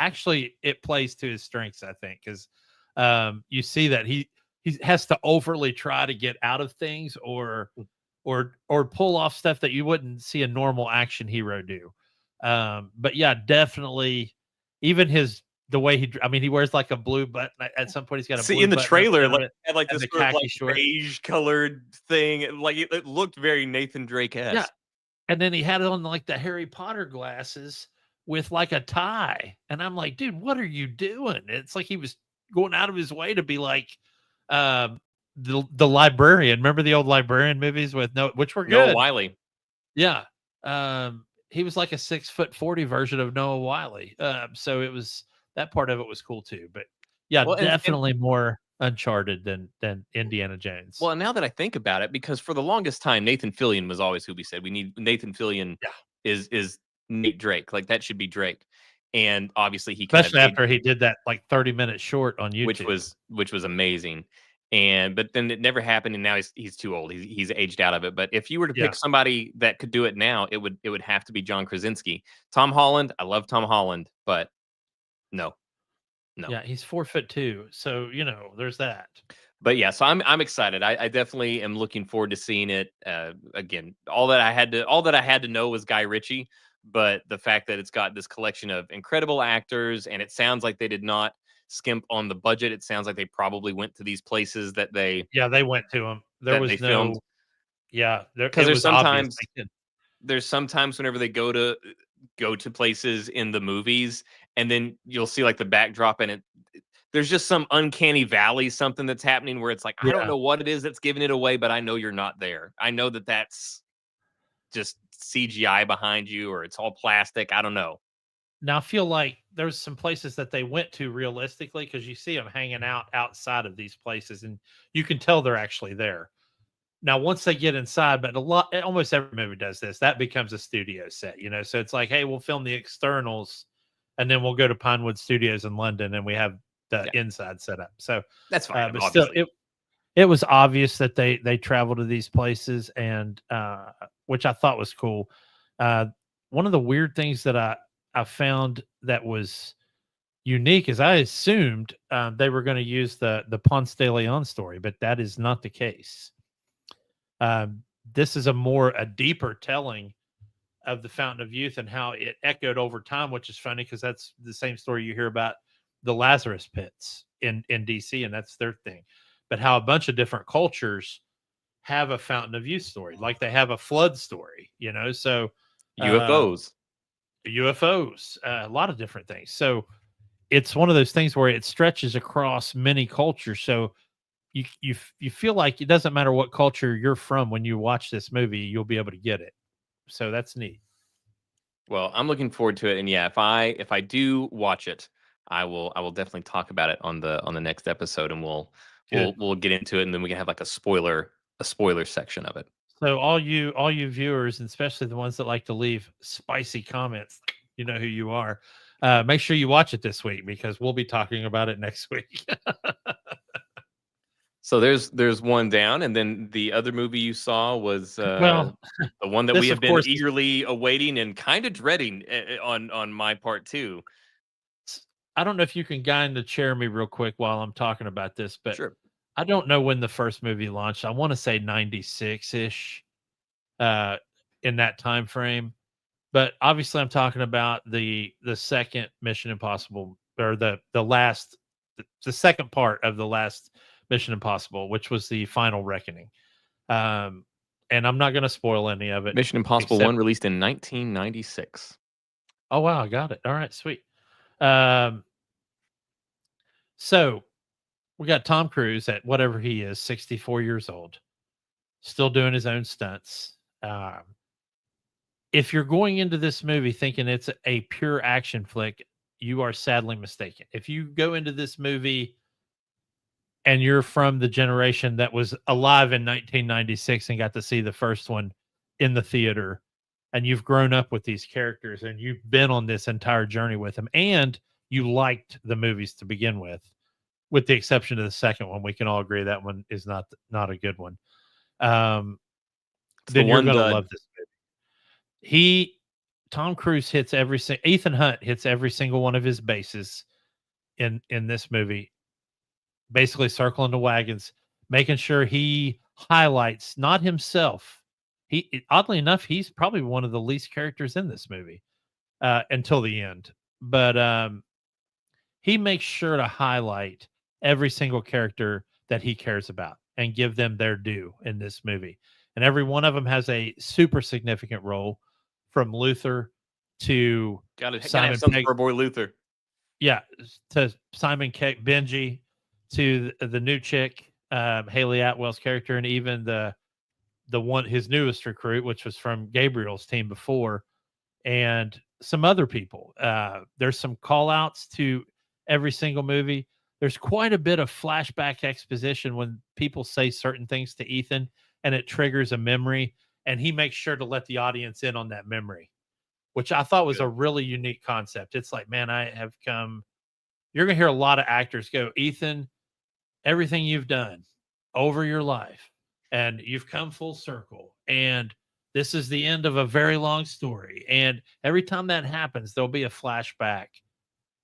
plays to his strengths, I think, because you see that he has to overly try to get out of things or pull off stuff that you wouldn't see a normal action hero do. But yeah, definitely even the way he wears like a blue button at some point. He's got a See, blue in the button trailer, like it, had like and this the sort of like khaki short. beige colored thing. Like it looked very Nathan Drake-esque. Yeah. And then he had on like the Harry Potter glasses with like a tie. And I'm like, dude, what are you doing? It's like he was going out of his way to be like the librarian. Remember the old librarian movies which were Noah good. Wiley. Yeah. He was like a 6'40" version of Noah Wiley. So that part of it was cool too. But yeah, Well, definitely more Uncharted than Indiana Jones. Well, and now that I think about it, because for the longest time, Nathan Fillion was always who we said we need. Nathan Fillion Yeah. is Nate Drake. Like that should be Drake. And obviously he kind Especially of after he did that like 30-minute short on YouTube. which was amazing. But then it never happened, and now he's too old. He's aged out of it. But if you were to Yeah. pick somebody that could do it now, it would have to be John Krasinski. Tom Holland, I love Tom Holland, but no. Yeah, he's 4'2", so there's that. But yeah, so I'm excited. I definitely am looking forward to seeing it. Again, all that I had to know was Guy Ritchie, but the fact that it's got this collection of incredible actors, and it sounds like they did not skimp on the budget. It sounds like they probably went to these places that they went to him. There that was they filmed. no, yeah, Because it was obvious. there's sometimes whenever they go to places in the movies, and then you'll see like the backdrop, and there's just some uncanny valley, something that's happening where it's like, I don't know what it is that's giving it away, but I know you're not there. I know that that's just CGI behind you, or it's all plastic. I don't know. Now I feel like there's some places that they went to realistically, because you see them hanging out outside of these places, and you can tell they're actually there. Now, once they get inside, but almost every movie does this, that becomes a studio set, So it's like, hey, we'll film the externals, and then we'll go to Pinewood Studios in London, and we have the inside set up. So that's fine. But still, it was obvious that they traveled to these places, and which I thought was cool. One of the weird things that I found that was unique is I assumed they were going to use the Ponce de Leon story, but that is not the case. This is a deeper telling of the Fountain of Youth and how it echoed over time, which is funny because that's the same story you hear about the Lazarus pits in DC, and that's their thing. But how a bunch of different cultures have a Fountain of Youth story, like they have a flood story, So UFOs, a lot of different things. So it's one of those things where it stretches across many cultures. So you feel like it doesn't matter what culture you're from when you watch this movie, you'll be able to get it. So that's neat. Well, I'm looking forward to it, and yeah, if I do watch it, I will definitely talk about it on the next episode, and we'll get into it, and then we can have like a spoiler section of it. So all you viewers, and especially the ones that like to leave spicy comments, you know who you are. Make sure you watch it this week because we'll be talking about it next week. So there's one down, and then the other movie you saw was Well, the one that we this, have of been course, eagerly awaiting and kind of dreading on my part too. I don't know if you can guide the chair me real quick while I'm talking about this, but Sure. I don't know when the first movie launched. I want to say 96-ish, in that time frame. But obviously I'm talking about the second Mission Impossible, or the second part of the last Mission Impossible, which was the Final Reckoning. And I'm not going to spoil any of it. Mission Impossible except 1 released in 1996. Oh wow, I got it. All right, sweet. Um, so we got Tom Cruise at whatever he is, 64 years old, still doing his own stunts. If you're going into this movie thinking it's a pure action flick, you are sadly mistaken. If you go into this movie and you're from the generation that was alive in 1996 and got to see the first one in the theater, and you've grown up with these characters and you've been on this entire journey with them, and you liked the movies to begin with the exception of the second one, we can all agree that one is not a good one. Then you're going to love this movie. Tom Cruise hits Ethan Hunt hits every single one of his bases in this movie, basically circling the wagons, making sure he highlights not himself. Oddly enough, he's probably one of the least characters in this movie until the end, but he makes sure to highlight every single character that he cares about and give them their due in this movie. And every one of them has a super significant role, from Luther to Simon Pegg for boy Luther. Yeah, to Simon Pegg, Benji, to the new chick, Haley Atwell's character, and even the one, his newest recruit, which was from Gabriel's team before, and some other people. There's some call outs to every single movie. There's quite a bit of flashback exposition when people say certain things to Ethan and it triggers a memory, and he makes sure to let the audience in on that memory, which I thought was a really unique concept. It's like, man, you're going to hear a lot of actors go, Ethan, everything you've done over your life, and you've come full circle, and this is the end of a very long story. And every time that happens, there'll be a flashback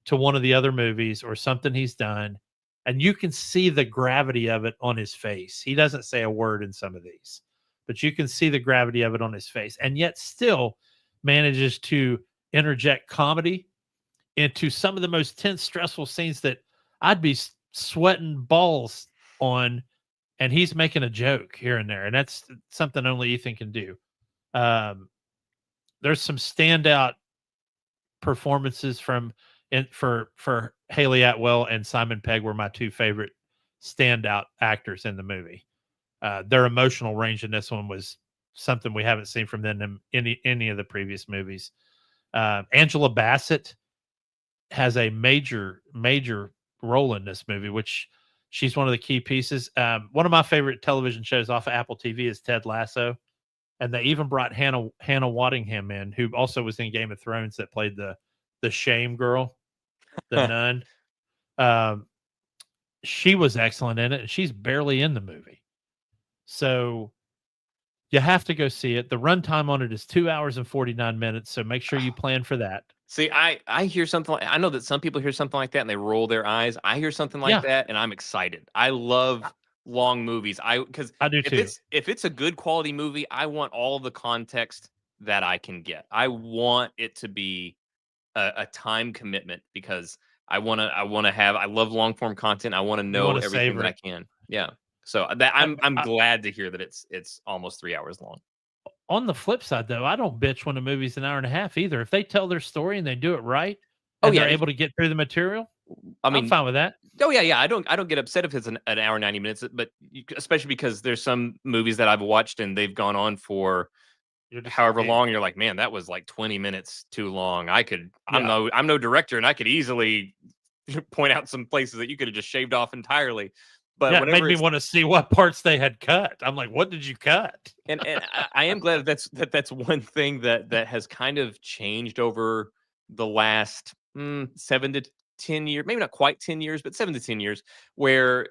to one of the other movies or something he's done. And you can see the gravity of it on his face. He doesn't say a word in some of these, but you can see the gravity of it on his face, and yet still manages to interject comedy into some of the most tense, stressful scenes that I'd be sweating balls on, and he's making a joke here and there. And that's something only Ethan can do. There's some standout performances for Haley Atwell and Simon Pegg were my two favorite standout actors in the movie. Their emotional range in this one was something we haven't seen from them in any of the previous movies. Angela Bassett has a major role in this movie, which she's one of the key pieces. One of my favorite television shows off of Apple TV is Ted Lasso. And they even brought Hannah Waddingham in, who also was in Game of Thrones, that played the shame girl, the nun. She was excellent in it, and she's barely in the movie. So you have to go see it. The runtime on it is 2 hours and 49 minutes, so make sure you plan for that. See, I hear something I know that some people hear something like that and they roll their eyes. I hear something like that and I'm excited. I love long movies. Because I do too. If it's a good quality movie, I want all the context that I can get. I want it to be a time commitment, because I love long form content. I want to know everything that I can. Yeah. So that I'm glad to hear that it's almost 3 hours long. On the flip side, though, I don't bitch when a movie's an hour and a half either. If they tell their story and they do it right, and they're able to get through the material, I'm fine with that. Oh yeah. I don't get upset if it's an hour and 90 minutes, but especially because there's some movies that I've watched and they've gone on for however long. You're like, man, that was like 20 minutes too long. I'm no director, and I could easily point out some places that you could have just shaved off entirely. But it made me want to see what parts they had cut. I'm like, what did you cut? And I am glad that's one thing that has kind of changed over the last 7 to 10 years, maybe not quite 10 years, but 7 to 10 years, where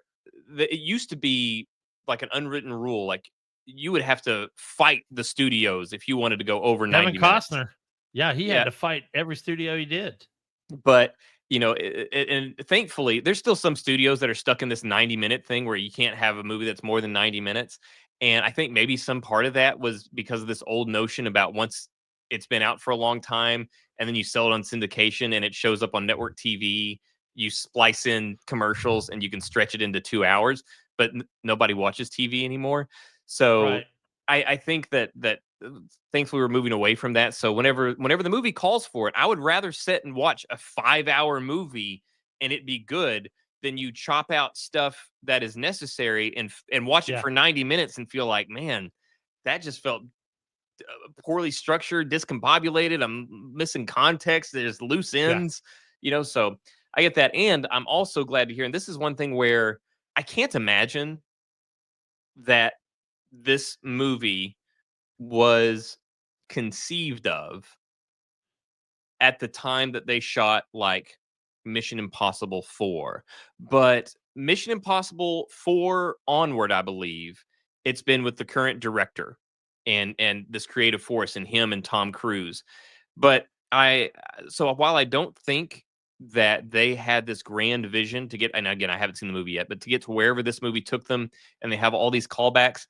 it used to be like an unwritten rule. Like you would have to fight the studios if you wanted to go over Kevin 90 minutes. Costner. Yeah, he Yeah. had to fight every studio he did. But, and thankfully, there's still some studios that are stuck in this 90-minute thing where you can't have a movie that's more than 90 minutes. And I think maybe some part of that was because of this old notion about once it's been out for a long time and then you sell it on syndication and it shows up on network TV, you splice in commercials and you can stretch it into 2 hours, but nobody watches TV anymore. So Right. I think that thankfully we're moving away from that. So whenever the movie calls for it, I would rather sit and watch a 5-hour movie and it be good than you chop out stuff that is necessary and watch it Yeah. for 90 minutes and feel like, man, that just felt poorly structured, discombobulated. I'm missing context. There's loose ends, so I get that. And I'm also glad to hear, and this is one thing where I can't imagine that this movie was conceived of at the time that they shot like Mission Impossible 4. But Mission Impossible 4 onward, I believe, it's been with the current director and this creative force and him and Tom Cruise. But so while I don't think that they had this grand vision to get, and again, I haven't seen the movie yet, but to get to wherever this movie took them and they have all these callbacks,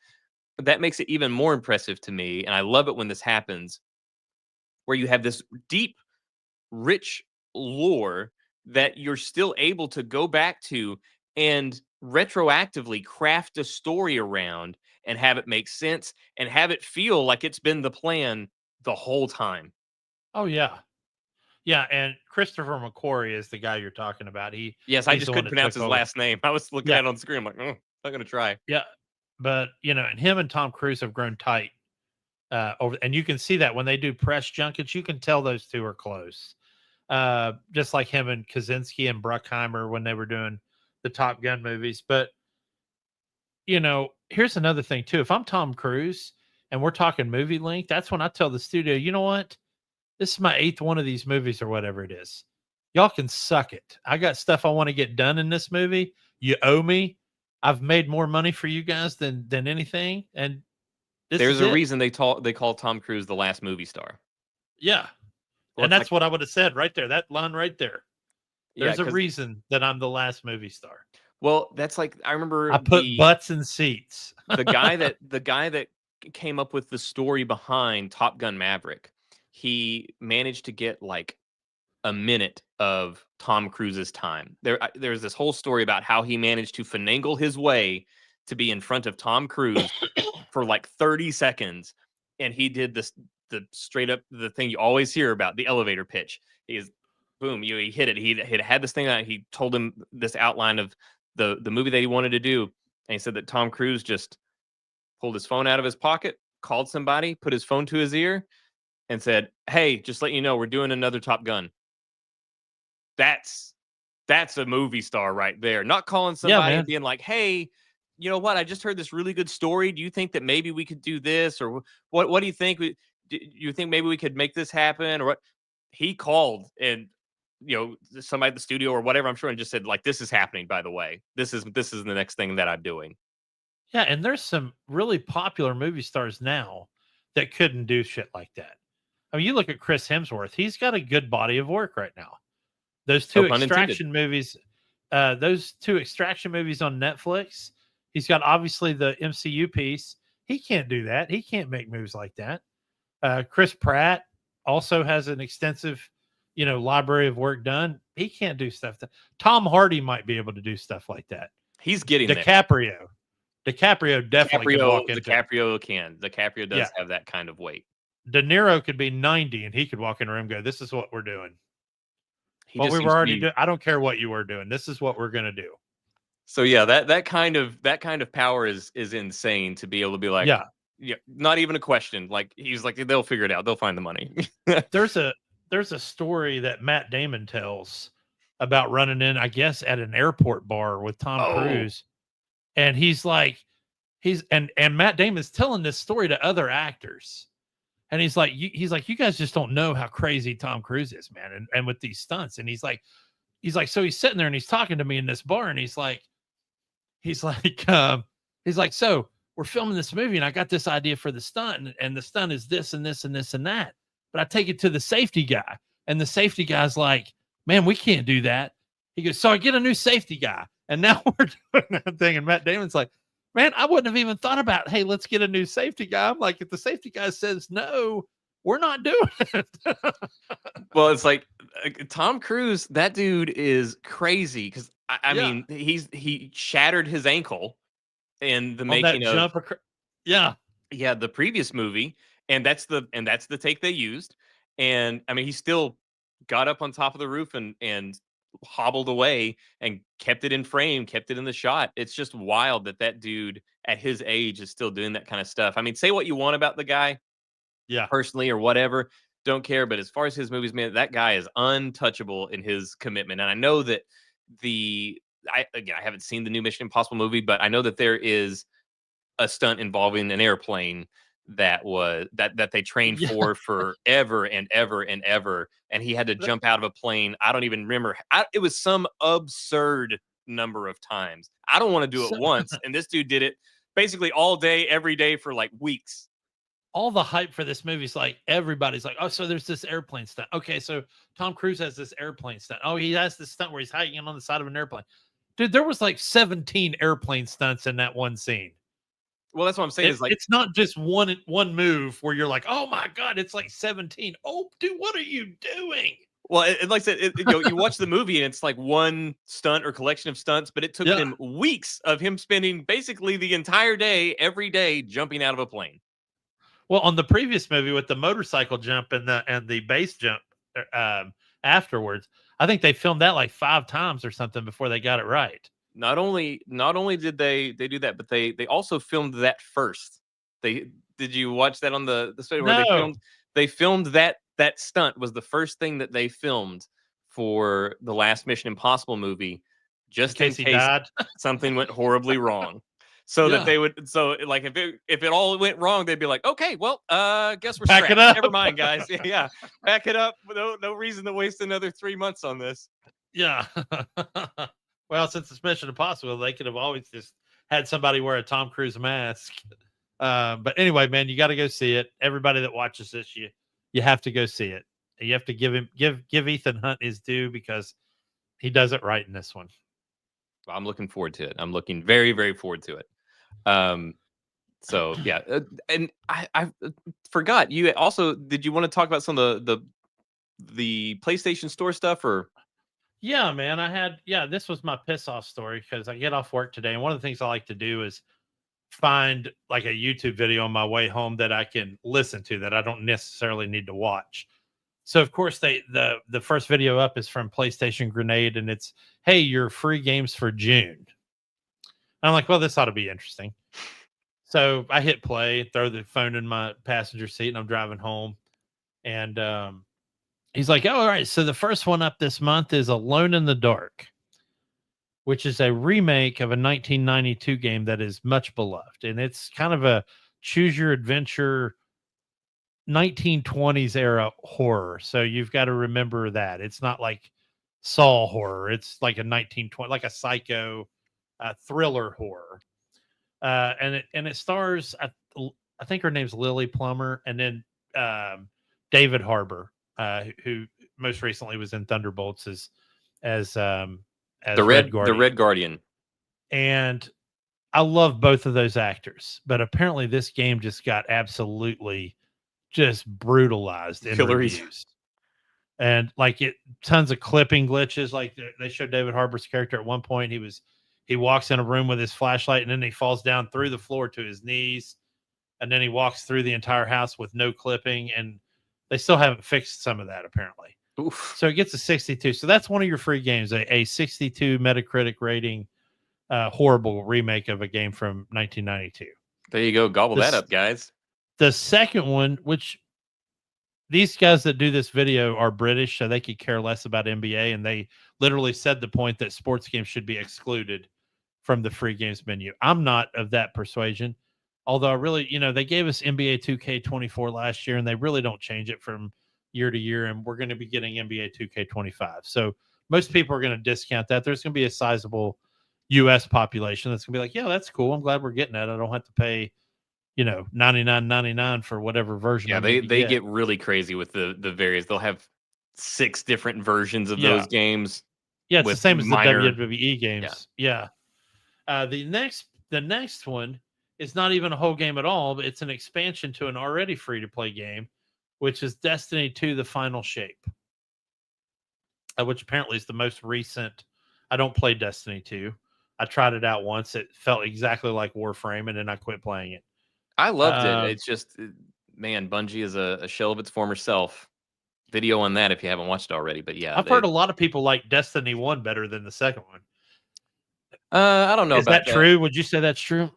that makes it even more impressive to me. And I love it when this happens, where you have this deep, rich lore that you're still able to go back to and retroactively craft a story around and have it make sense and have it feel like it's been the plan the whole time. Oh yeah. Yeah, and Christopher McQuarrie is the guy you're talking about. Yes, I He's just the one couldn't that pronounce took his over. last name. I was looking Yeah. at it on the screen. I'm like, I'm not gonna try. Yeah. But and him and Tom Cruise have grown tight over, and you can see that when they do press junkets, you can tell those two are close. Just like him and Kaczynski and Bruckheimer when they were doing the Top Gun movies. But here's another thing too. If I'm Tom Cruise and we're talking movie length, that's when I tell the studio, you know what? This is my 8th one of these movies or whatever it is. Y'all can suck it. I got stuff I want to get done in this movie. You owe me. I've made more money for you guys than anything, and There's is a it. reason they call Tom Cruise the last movie star. Yeah, Well, and that's what I would have said right there. That line right there. There's a 'cause reason that I'm the last movie star. well, that's like I remember I put butts in seats. the guy that came up with the story behind Top Gun Maverick. He managed to get like a minute of Tom Cruise's time. There's this whole story about how he managed to finagle his way to be in front of Tom Cruise for like 30 seconds, and he did the straight up the thing you always hear about, the elevator pitch. Boom, he hit it. He had this thing out. He told him this outline of the movie that he wanted to do, and he said that Tom Cruise just pulled his phone out of his pocket, called somebody, put his phone to his ear, and said, "Hey, just let you know, we're doing another Top Gun." That's a movie star right there. Not calling somebody and being like, "Hey, you know what? I just heard this really good story. Do you think that maybe we could do this, or what do you think? Do you think maybe we could make this happen, or what?" He called and somebody at the studio or whatever, I'm sure, and just said like, "This is happening. By the way, this is the next thing that I'm doing." Yeah, and there's some really popular movie stars now that couldn't do shit like that. I mean, you look at Chris Hemsworth; he's got a good body of work right now. Those two No pun intended. extraction movies, on Netflix. He's got obviously the MCU piece. He can't do that. He can't make movies like that. Chris Pratt also has an extensive, library of work done. He can't do stuff that Tom Hardy might be able to do stuff like that. He's getting there. DiCaprio definitely can walk into DiCaprio does have that kind of weight. De Niro could be 90 and he could walk in a room and go, "This is what we're doing." We were already doing. I don't care what you were doing. This is what we're going to do. So yeah, that kind of power is insane to be able to be like, yeah, not even a question. Like he's like, they'll figure it out. They'll find the money. There's a story that Matt Damon tells about running in, I guess, at an airport bar with Tom Cruise. And he's like, and Matt Damon's telling this story to other actors. And he's like, you guys just don't know how crazy Tom Cruise is, man. And with these stunts. And he's like, so he's sitting there and he's talking to me in this bar, and he's like, he's like, so we're filming this movie, and I got this idea for the stunt, and the stunt is this and this and this and that. But I take it to the safety guy, and the safety guy's like, man, we can't do that. He goes, so I get a new safety guy, and now we're doing that thing. And Matt Damon's like, man, I wouldn't have even thought about, hey, let's get a new safety guy. I'm like, if the safety guy says no, we're not doing it. Well, it's like Tom Cruise, that dude is crazy because I mean, he shattered his ankle in the making of the previous movie, and that's the take they used. And I mean, he still got up on top of the roof and hobbled away and kept it in frame, kept it in the shot. It's just wild that dude at his age is still doing that kind of stuff. I mean, say what you want about the guy, personally or whatever, don't care. But as far as his movies, man, that guy is untouchable in his commitment. And I know that I haven't seen the new Mission Impossible movie, but I know that there is a stunt involving an airplane that they trained for forever and ever and ever, and he had to jump out of a plane. I don't even remember. It was some absurd number of times. I don't want to do it once, and this dude did it basically all day, every day for like weeks. All the hype for this movie is like, everybody's like, oh, so there's this airplane stunt. Okay, so Tom Cruise has this airplane stunt. Oh, he has this stunt where he's hanging on the side of an airplane. Dude, there was like 17 airplane stunts in that one scene. Well, that's what I'm saying. It's not just one move where you're like, oh my God, it's like 17. Oh, dude, what are you doing? Well, like I said, you watch the movie and it's like one stunt or collection of stunts, but it took him weeks of him spending basically the entire day, every day, jumping out of a plane. Well, on the previous movie with the motorcycle jump and the base jump afterwards, I think they filmed that like 5 times or something before they got it right. Not only did they do that, but they also filmed that first. Did you watch that on the study where they filmed that stunt was the first thing that they filmed for the last Mission Impossible movie, just in case he died. Something went horribly wrong. So that they would, like if it all went wrong, they'd be like, okay, well, guess we're back strapped. it up. Never mind, guys. Yeah, back it up. No reason to waste another 3 months on this. Yeah. Well, since it's Mission Impossible, they could have always just had somebody wear a Tom Cruise mask. But anyway, man, you got to go see it. Everybody that watches this, you have to go see it. You have to give Ethan Hunt his due because he does it right in this one. I'm looking forward to it. I'm looking very, very forward to it. So yeah, and I forgot. You also did you want to talk about some of the PlayStation Store stuff or? Yeah, man, this was my piss off story because I get off work today, and one of the things I like to do is find like a YouTube video on my way home that I can listen to that I don't necessarily need to watch. So of course the first video up is from PlayStation Grenade, and it's, hey, your free games for June. And I'm like, well, this ought to be interesting. So I hit play, throw the phone in my passenger seat, and I'm driving home. And he's like, oh, all right. So the first one up this month is Alone in the Dark, which is a remake of a 1992 game that is much beloved. And it's kind of a choose your adventure 1920s era horror. So you've got to remember that. It's not like Saw horror. It's like a 1920, like a psycho thriller horror. And it stars, I think her name's Lily Plummer, and then David Harbour, who most recently was in Thunderbolts as the Red Guardian. And I love both of those actors, but apparently this game just got absolutely just brutalized in reviews. And like tons of clipping glitches. Like they showed David Harbour's character at one point. He walks in a room with his flashlight, and then he falls down through the floor to his knees. And then he walks through the entire house with no clipping. And they still haven't fixed some of that, apparently. Oof. So it gets a 62. So that's one of your free games, a 62 Metacritic rating, horrible remake of a game from 1992. There you go. Gobble that up, guys. The second one, which these guys that do this video are British, so they could care less about NBA, and they literally said the point that sports games should be excluded from the free games menu. I'm not of that persuasion. Although I really, they gave us NBA 2K24 last year, and they really don't change it from year to year. And we're going to be getting NBA 2K25. So most people are going to discount that. There's going to be a sizable U.S. population that's going to be like, yeah, that's cool. I'm glad we're getting that. I don't have to pay, $99.99 for whatever version Yeah, I they need to they get. get really crazy with the various. They'll have 6 different versions of Yeah. those games Yeah, it's the with same as the minor. WWE Yeah, games. Yeah. The next one is not even a whole game at all, but it's an expansion to an already free to play game, which is Destiny 2: The Final Shape, which apparently is the most recent. I don't play Destiny 2. I tried it out once. It felt exactly like Warframe, and then I quit playing it. I loved it. Um, It's just, man, Bungie is a shell of its former self. Video on that if you haven't watched it already. But yeah, I've heard a lot of people like Destiny 1 better than the second one. I don't know Is about that that. true? Would you say that's true?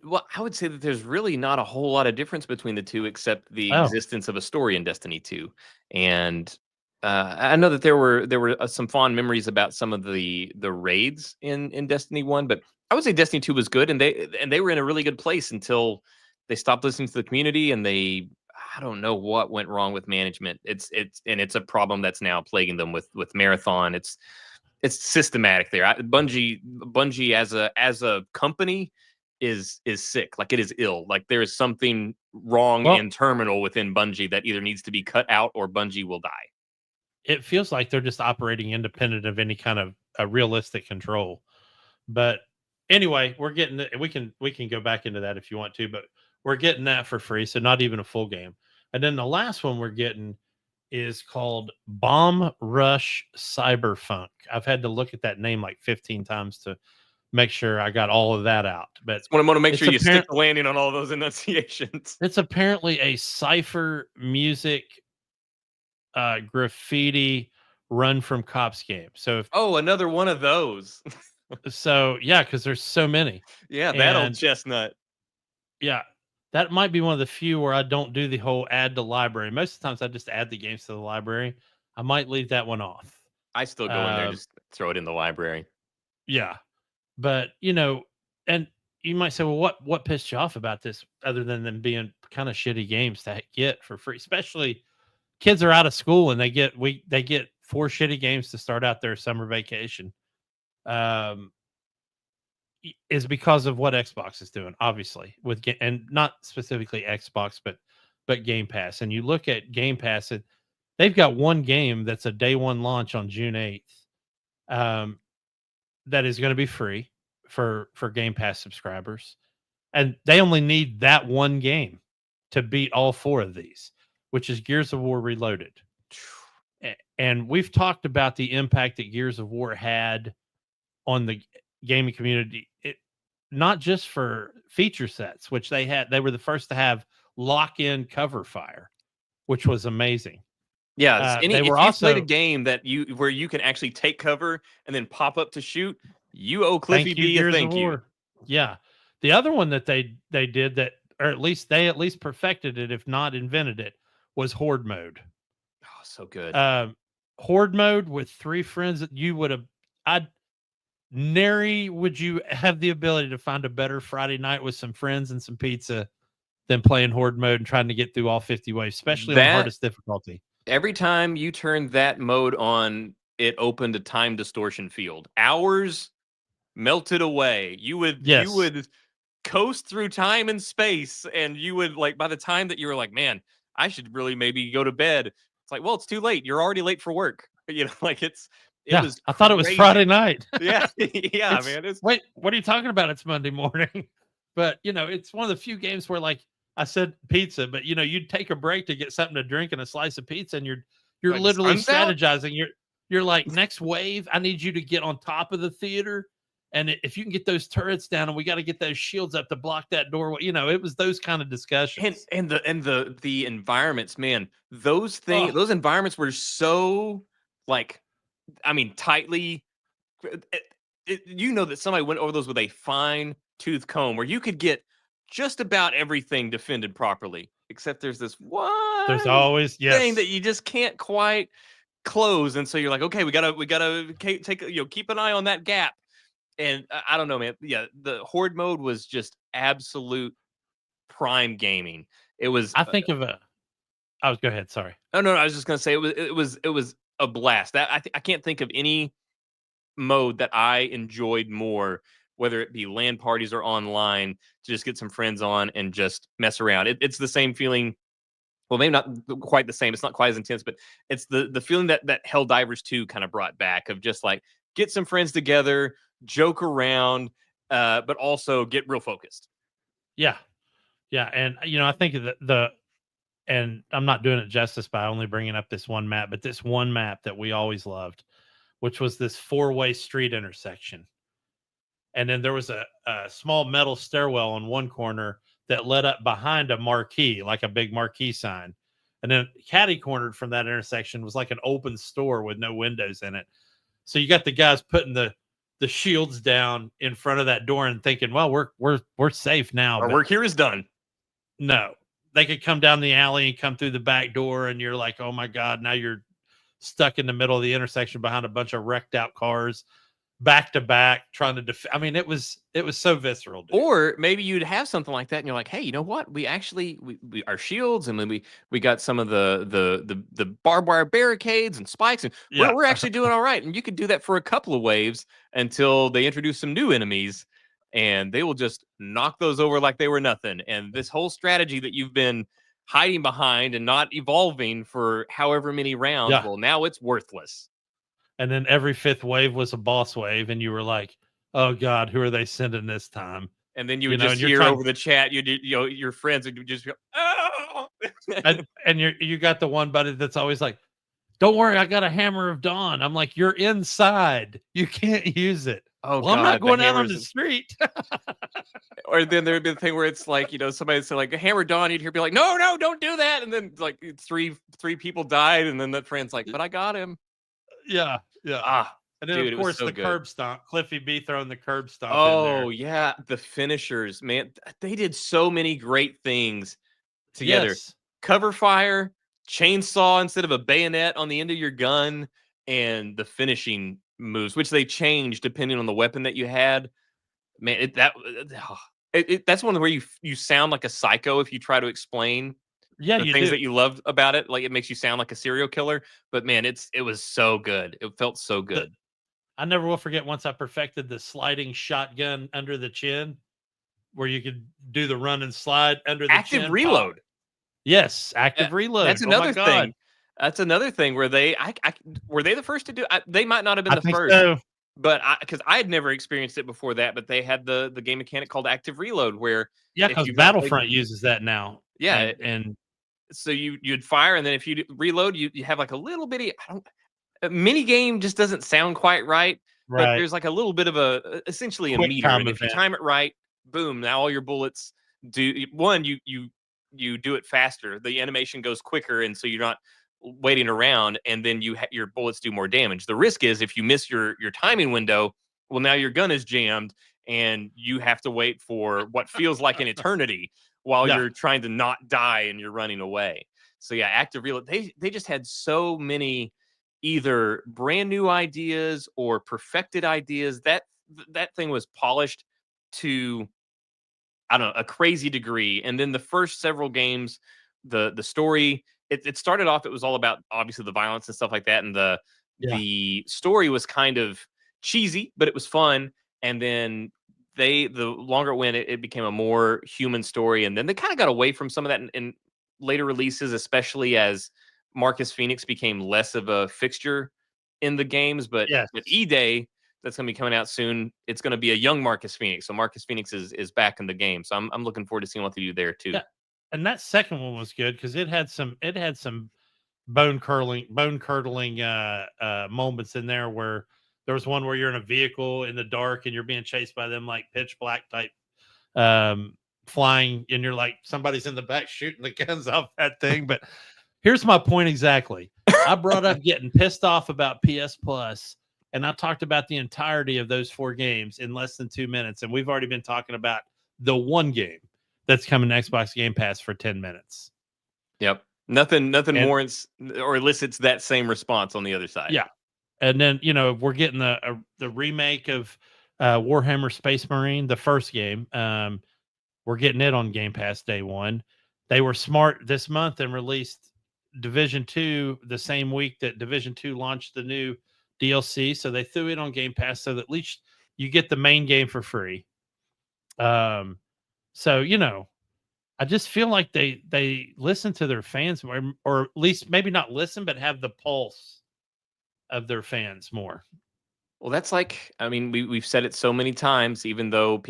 Well, I would say that there's really not a whole lot of difference between the two, except the Oh, existence of a story in Destiny 2. And I know that there were some fond memories about some of the raids in Destiny 1, but I would say Destiny 2 was good, and they were in a really good place until they stopped listening to the community, and I don't know what went wrong with management. It's a problem that's now plaguing them with Marathon. It's systematic there. Bungie as a company is sick. Like, it is ill. Like, there is something wrong well, and terminal within Bungie that either needs to be cut out or Bungie will die. it feels like they're just operating independent of any kind of a realistic control. But anyway, we can go back into that if you want to, but we're getting that for free, so not even a full game. And then the last one we're getting is called Bomb Rush Cyberpunk. I've had to look at that name like 15 times to make sure I got all of that out. But So I want to make it's sure you stick apparent the landing on all those enunciations. it's apparently a cipher music graffiti run from cops game. Oh, another one of those. So yeah, because there's so many. Yeah, that old And chestnut. yeah, that might be one of the few where I don't do the whole add to library. Most of the times I just add the games to the library. I might leave that one off. I still go in there and Uh, just throw it in the library. yeah, but and you might say, well, what pissed you off about this, other than them being kind of shitty games to get for free? Especially kids are out of school and they get 4 shitty games to start out their summer vacation. Um, is because of what Xbox is doing, obviously, and not specifically Xbox, but Game Pass. And you look at Game Pass, they've got one game that's a day one launch on June 8th, that is going to be free for Game Pass subscribers, and they only need that one game to beat all 4 of these, which is Gears of War Reloaded. And we've talked about the impact that Gears of War had on the gaming community, not just for feature sets, which they were the first to have lock-in cover fire, which was amazing. Yeah, They if were you played a also, game where you can actually take cover and then pop up to shoot, you owe Cliffy thank you, B a Gears of thank you. War. Yeah, the other one that they did that, or at least perfected it, if not invented it, was Horde mode. Oh, so good. Horde mode with 3 friends that you would have. I'd nary would you have the ability to find a better Friday night with some friends and some pizza than playing Horde mode and trying to get through all 50 waves, especially on That hardest difficulty. Every time you turned that mode on, it opened a time distortion field. Hours melted away. You Yes. would coast through time and space, and you would, like, by the time that you were like, man, I should really maybe go to bed. It's like, well, it's too late. You're already late for work. Like, it Yeah. was I thought it was Friday crazy. night. Yeah, yeah, man. Wait, what are you talking about? It's Monday morning. But it's one of the few games where, like I said, pizza, but you'd take a break to get something to drink and a slice of pizza, and you're Like, the literally sun's out. strategizing. You're like, next wave, I need you to get on top of the theater. And if you can get those turrets down, and we got to get those shields up to block that door, it was those kind of discussions. And the environments, man. Those Oh, things, those environments were so, like, I mean, tightly. You know that somebody went over those with a fine tooth comb, where you could get just about everything defended properly, except there's this there's one always, thing that yes. you just can't quite close, and so you're like, okay, we gotta take keep an eye on that gap. And I don't know, man. Yeah, the horde mode was just absolute prime gaming. It was. I think of a. I was go ahead. Sorry. No. I was just gonna say it was a blast. That I can't think of any mode that I enjoyed more, whether it be LAN parties or online, to just get some friends on and just mess around. It's the same feeling. Well, maybe not quite the same. It's not quite as intense, but it's the feeling that Helldivers 2 kind of brought back, of just like get some friends together, joke around, but also get real focused. Yeah. Yeah. And, I think and I'm not doing it justice by only bringing up this one map, but this one map that we always loved, which was this 4-way street intersection. And then there was a small metal stairwell on one corner that led up behind a marquee, like a big marquee sign. And then catty cornered from that intersection was like an open store with no windows in it. So you got the guys putting the shields down in front of that door and thinking, well, we're safe now. Our work here is done. No, they could come down the alley and come through the back door, and you're like, oh my God, now you're stuck in the middle of the intersection behind a bunch of wrecked out cars, back to back, trying to I mean, it was so visceral, dude. Or maybe you'd have something like that and you're like, hey, you know what, we actually we our shields, and then we got some of the barbed wire barricades and spikes, and we're actually doing all right. And you could do that for a couple of waves until they introduce some new enemies, and they will just knock those over like they were nothing. And this whole strategy that you've been hiding behind and not evolving for however many rounds, well, now it's worthless. And then every 5th wave was a boss wave, and you were like, oh God, who are they sending this time? And then you would just hear over the chat, your friends would just go, oh. and you got the one buddy that's always like, don't worry, I got a hammer of dawn. I'm like, you're inside, you can't use it. Oh, well, God, I'm not going out on the street. Or then there would be the thing where it's like, somebody said like a hammer dawn, you'd hear be like, no, don't do that. And then like three people died, and then that friend's like, but I got him. Yeah. And then dude, of course so the good. curb stomp, Cliffy B throwing the curb stomp. Oh yeah, the finishers, man, they did so many great things together. Yes. Cover fire, chainsaw instead of a bayonet on the end of your gun, and the finishing moves, which they changed depending on the weapon that you had. Man, that's one where you sound like a psycho if you try to explain the things that you loved about it. Like, it makes you sound like a serial killer. But man, it was so good. It felt so good. I never will forget once I perfected the sliding shotgun under the chin, where you could do the run and slide under the active chin. Reload. Yes, active reload. That's another thing. That's another thing where they were they the first to do. They might not have been the first. So. But because I had never experienced it before that, but they had the game mechanic called active reload, where because Battlefront uses that now. Yeah, and so you'd fire, and then if you reload, you have like a little bitty mini game. Just doesn't sound quite right. But there's like a little bit of essentially a meter, and if you time it right, boom! Now all your bullets do one. You do it faster. The animation goes quicker, and so you're not waiting around, and then your bullets do more damage. The risk is if you miss your timing window, well, now your gun is jammed, and you have to wait for what feels like an eternity while you're trying to not die and you're running away. So yeah, active reload. They just had so many either brand new ideas or perfected ideas. That thing was polished to, I don't know, a crazy degree. And then the first several games, the story, it started off, it was all about obviously the violence and stuff like that. And the story was kind of cheesy, but it was fun. And then the longer it went, it became a more human story. And then they kind of got away from some of that in later releases, especially as Marcus Phoenix became less of a fixture in the games. But with E-Day, that's going to be coming out soon, it's going to be a young Marcus Phoenix. So Marcus Phoenix is back in the game. So I'm looking forward to seeing what they do there too. Yeah. And that second one was good because it had some bone curdling moments in there, where there was one where you're in a vehicle in the dark and you're being chased by them like pitch black type flying, and you're like, somebody's in the back shooting the guns off that thing. But here's my point exactly. I brought up getting pissed off about PS Plus, and I talked about the entirety of those 4 games in less than 2 minutes, and we've already been talking about the one game that's coming to Xbox Game Pass for 10 minutes. Yep. Nothing warrants or elicits that same response on the other side. Yeah. And then, we're getting the remake of Warhammer Space Marine, the first game. we're getting it on Game Pass day one. They were smart this month and released Division 2 the same week that Division 2 launched the new DLC. So they threw it on Game Pass so that at least you get the main game for free. So, you know, I just feel like they listen to their fans more, or at least maybe not listen, but have the pulse of their fans more. Well, that's like, I mean, we've said it so many times, even though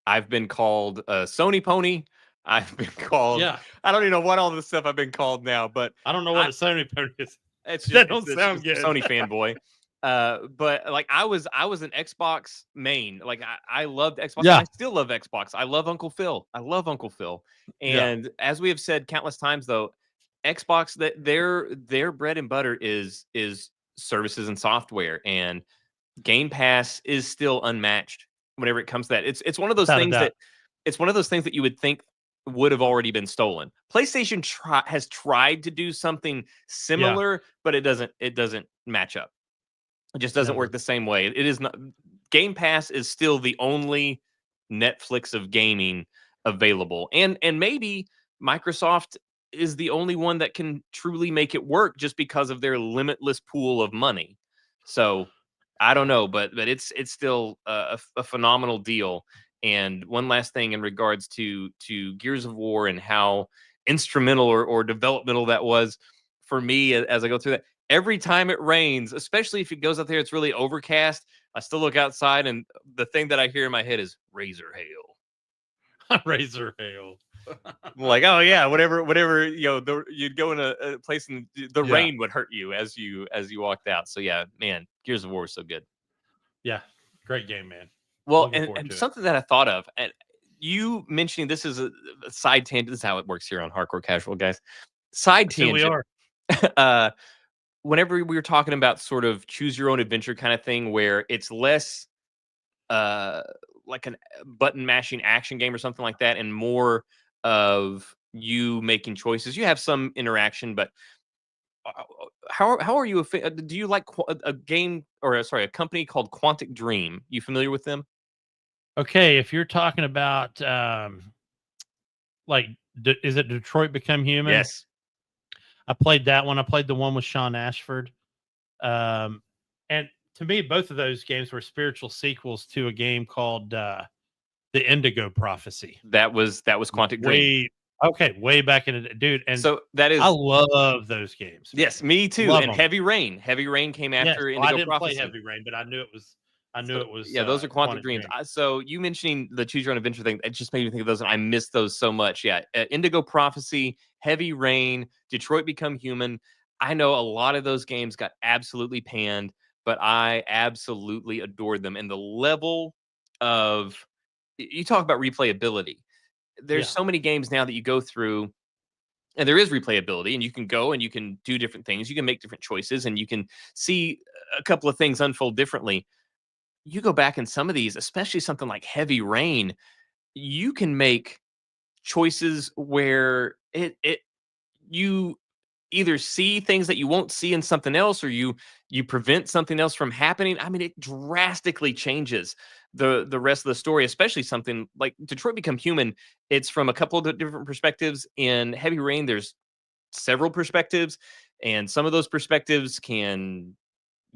I've been called a Sony pony. I've been called, Yeah. I don't even know what all this stuff I've been called now, but I don't know what a Sony pony is. it's That just, don't it's sound just a good. Sony fanboy. But like I was an Xbox main. Like I loved Xbox. Yeah. And I still love Xbox. I love Uncle Phil. I love Uncle Phil. And as we have said countless times, though, Xbox, that their bread and butter is services and software, and Game Pass is still unmatched whenever it comes to that. It's one of those Without a things doubt. it's one of those things that you would think would have already been stolen. PlayStation has tried to do something similar, but it doesn't match up. It just doesn't work the same way. It is not. Game Pass is still the only Netflix of gaming available, and maybe Microsoft is the only one that can truly make it work just because of their limitless pool of money. So I don't know, but it's still a phenomenal deal. And one last thing in regards to Gears of War and how instrumental or developmental that was for me as I go through that. Every time it rains, especially if it goes out there, it's really overcast. I still look outside, and the thing that I hear in my head is Razor Hail. Razor Hail. I'm like, oh yeah, whatever. You know, you'd go in a place and the rain would hurt you as you walked out. So yeah, man, Gears of War is so good. Yeah, great game, man. Well, and something that I thought of, and you mentioning this is a side tangent. This is how it works here on Hardcore Casual, guys. Side tangent. Here we are. Whenever we were talking about sort of choose your own adventure kind of thing, where it's less like a button mashing action game or something like that, and more of you making choices. You have some interaction, but how are you? Do you like a game or a company called Quantic Dream? You familiar with them? Okay, if you're talking about like, is it Detroit Become Human? Yes. I played that one. I played the one with Sean Ashford. And to me, both of those games were spiritual sequels to a game called The Indigo Prophecy. That was Quantic Dream. Way back in the dude. And so that is, I love those games. Man. Yes, me too. Love and them. Heavy Rain came after Indigo I didn't Prophecy. play Heavy Rain, but I knew it was. Yeah, those are Quantic Dreams. So you mentioning the choose your own adventure thing, it just made me think of those, and I missed those so much. Yeah, Indigo Prophecy, Heavy Rain, Detroit Become Human. I know a lot of those games got absolutely panned, but I absolutely adored them. And the level of, you talk about replayability. There's so many games now that you go through, and there is replayability, and you can go and you can do different things. You can make different choices, and you can see a couple of things unfold differently. You go back in some of these, especially something like Heavy Rain, you can make choices where you either see things that you won't see in something else, or you prevent something else from happening. I mean, it drastically changes the rest of the story, especially something like Detroit Become Human. It's from a couple of different perspectives. In Heavy Rain, there's several perspectives, and some of those perspectives can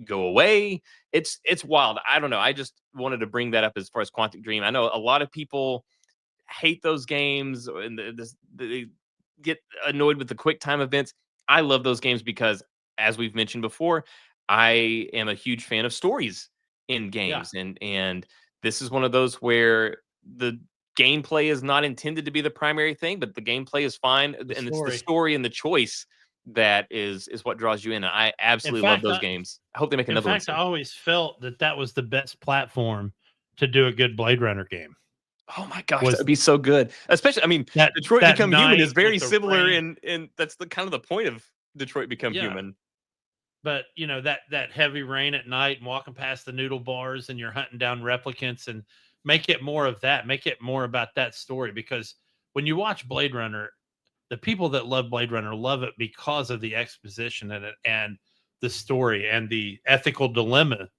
go away. It's wild. I don't know. I just wanted to bring that up as far as Quantic Dream. I know a lot of people hate those games, and they get annoyed with the quick time events. I love those games because, as we've mentioned before, I am a huge fan of stories in games, and this is one of those where the gameplay is not intended to be the primary thing, but the gameplay is fine, and it's the story and the choice that is what draws you in. And I absolutely love those games. I hope they make another one. In fact, I always felt that was the best platform to do a good Blade Runner game. Oh my gosh, that'd be so good. Especially, I mean, Detroit Become Human is very similar, and that's the kind of the point of Detroit Become Human. But you know, that Heavy Rain at night and walking past the noodle bars and you're hunting down replicants, and make it more of that. Make it more about that story, because when you watch Blade Runner, the people that love Blade Runner love it because of the exposition in it and the story and the ethical dilemma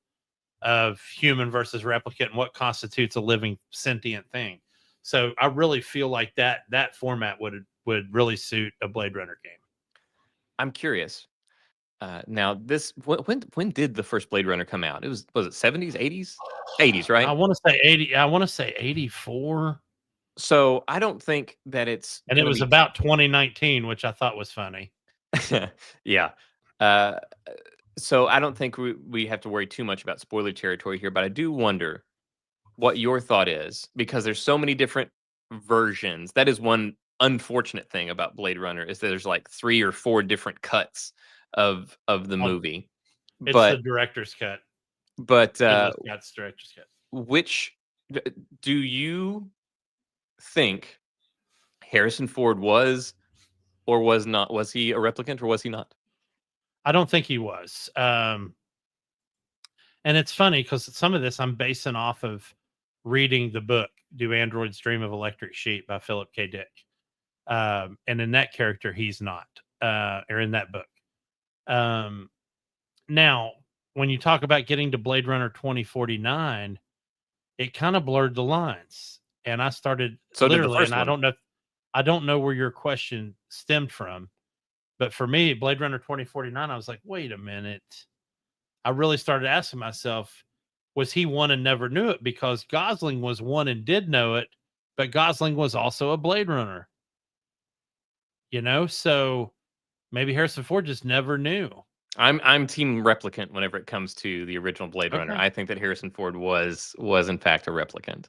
of human versus replicant and what constitutes a living sentient thing. So I really feel like that format would really suit a Blade Runner game. I'm curious. Now, when did the first Blade Runner come out? Was it 70s, 80s? 80s, right? I want to say 80. I want to say 84. So I don't think that it's And it was about 2019, which I thought was funny. Yeah. So I don't think we have to worry too much about spoiler territory here, but I do wonder what your thought is, because there's so many different versions. That is one unfortunate thing about Blade Runner, is that there's like 3 or 4 different cuts of the movie. It's But the director's cut. But Scott's director's cut. which do you think Harrison Ford was or was not? Was he a replicant or was he not? I don't think he was. And it's funny because some of this I'm basing off of reading the book "Do Androids Dream of Electric Sheep" by Philip K. Dick. And in that character, he's not, or in that book. Now, when you talk about getting to Blade Runner 2049, it kind of blurred the lines, and I started So did the literally, first and one. I don't know where your question stemmed from, but for me, Blade Runner 2049, I was like, wait a minute. I really started asking myself, was he one and never knew it? Because Gosling was one and did know it, but Gosling was also a Blade Runner. So maybe Harrison Ford just never knew. I'm team replicant whenever it comes to the original Blade Runner. Okay. I think that Harrison Ford was in fact a replicant.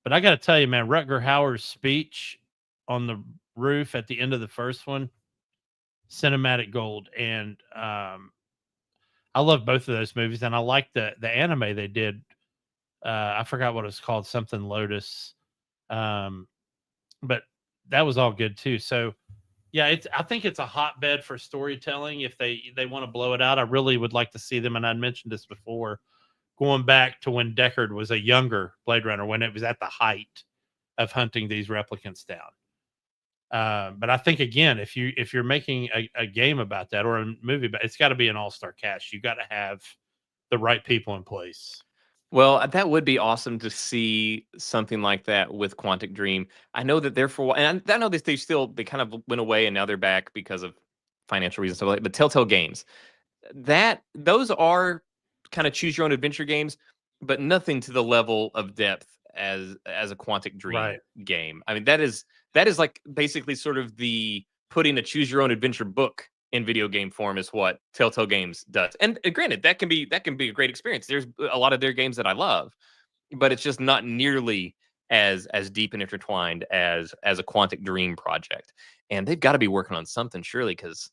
But I got to tell you, man, Rutger Hauer's speech on the roof at the end of the first one, cinematic gold. And I love both of those movies, and I like the anime they did. I forgot what it was called, something Lotus. But that was all good too. So yeah, I think it's a hotbed for storytelling. If they want to blow it out, I really would like to see them. And I'd mentioned this before, going back to when Deckard was a younger Blade Runner, when it was at the height of hunting these replicants down. But I think, again, if you're making a game about that or a movie, but it's got to be an all-star cast. You got to have the right people in place. Well, that would be awesome to see something like that with Quantic Dream. I know that therefore, and I know that they kind of went away and now they're back because of financial reasons. But Telltale Games, those are kind of choose your own adventure games, but nothing to the level of depth as a Quantic Dream game. I mean, that is like basically sort of the putting a choose your own adventure book in video game form is what Telltale Games does. And granted, that can be a great experience. There's a lot of their games that I love, but it's just not nearly as deep and intertwined as a Quantic Dream project. And they've got to be working on something, surely, because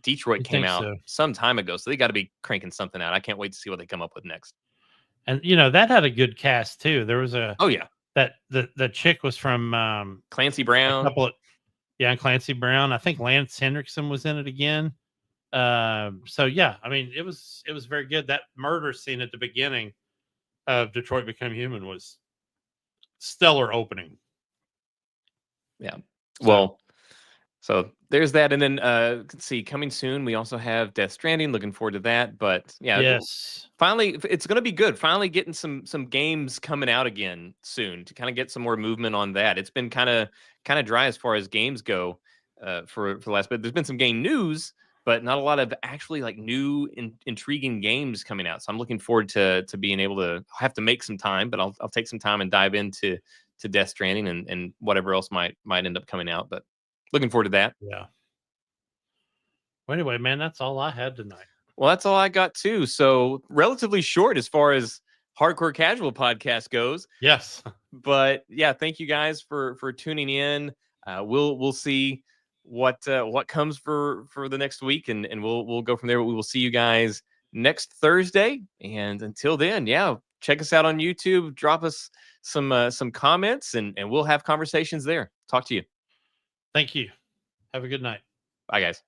Detroit came out some time ago, so they got to be cranking something out. I can't wait to see what they come up with next. And that had a good cast too. There was oh yeah, that the chick was from Clancy Brown. Clancy Brown. I think Lance Henriksen was in it again. So yeah, I mean, it was very good. That murder scene at the beginning of Detroit Become Human was stellar opening. Yeah. So there's that. And then let's see, coming soon, we also have Death Stranding. Looking forward to that. But yeah, yes, finally, it's going to be good. Finally getting some games coming out again soon to kind of get some more movement on that. It's been kind of dry as far as games go for the last bit. There's been some game news, but not a lot of actually like new intriguing games coming out. So I'm looking forward to being able to have to make some time, but I'll take some time and dive into Death Stranding and whatever else might end up coming out. But looking forward to that. Yeah. Well, anyway, man, that's all I had tonight. Well, that's all I got too. So relatively short as far as Hardcore Casual podcast goes. Yes. But yeah, thank you guys for tuning in. We'll see what comes for the next week, and we'll go from there. We will see you guys next Thursday. And until then, yeah, check us out on YouTube. Drop us some comments, and we'll have conversations there. Talk to you. Thank you. Have a good night. Bye, guys.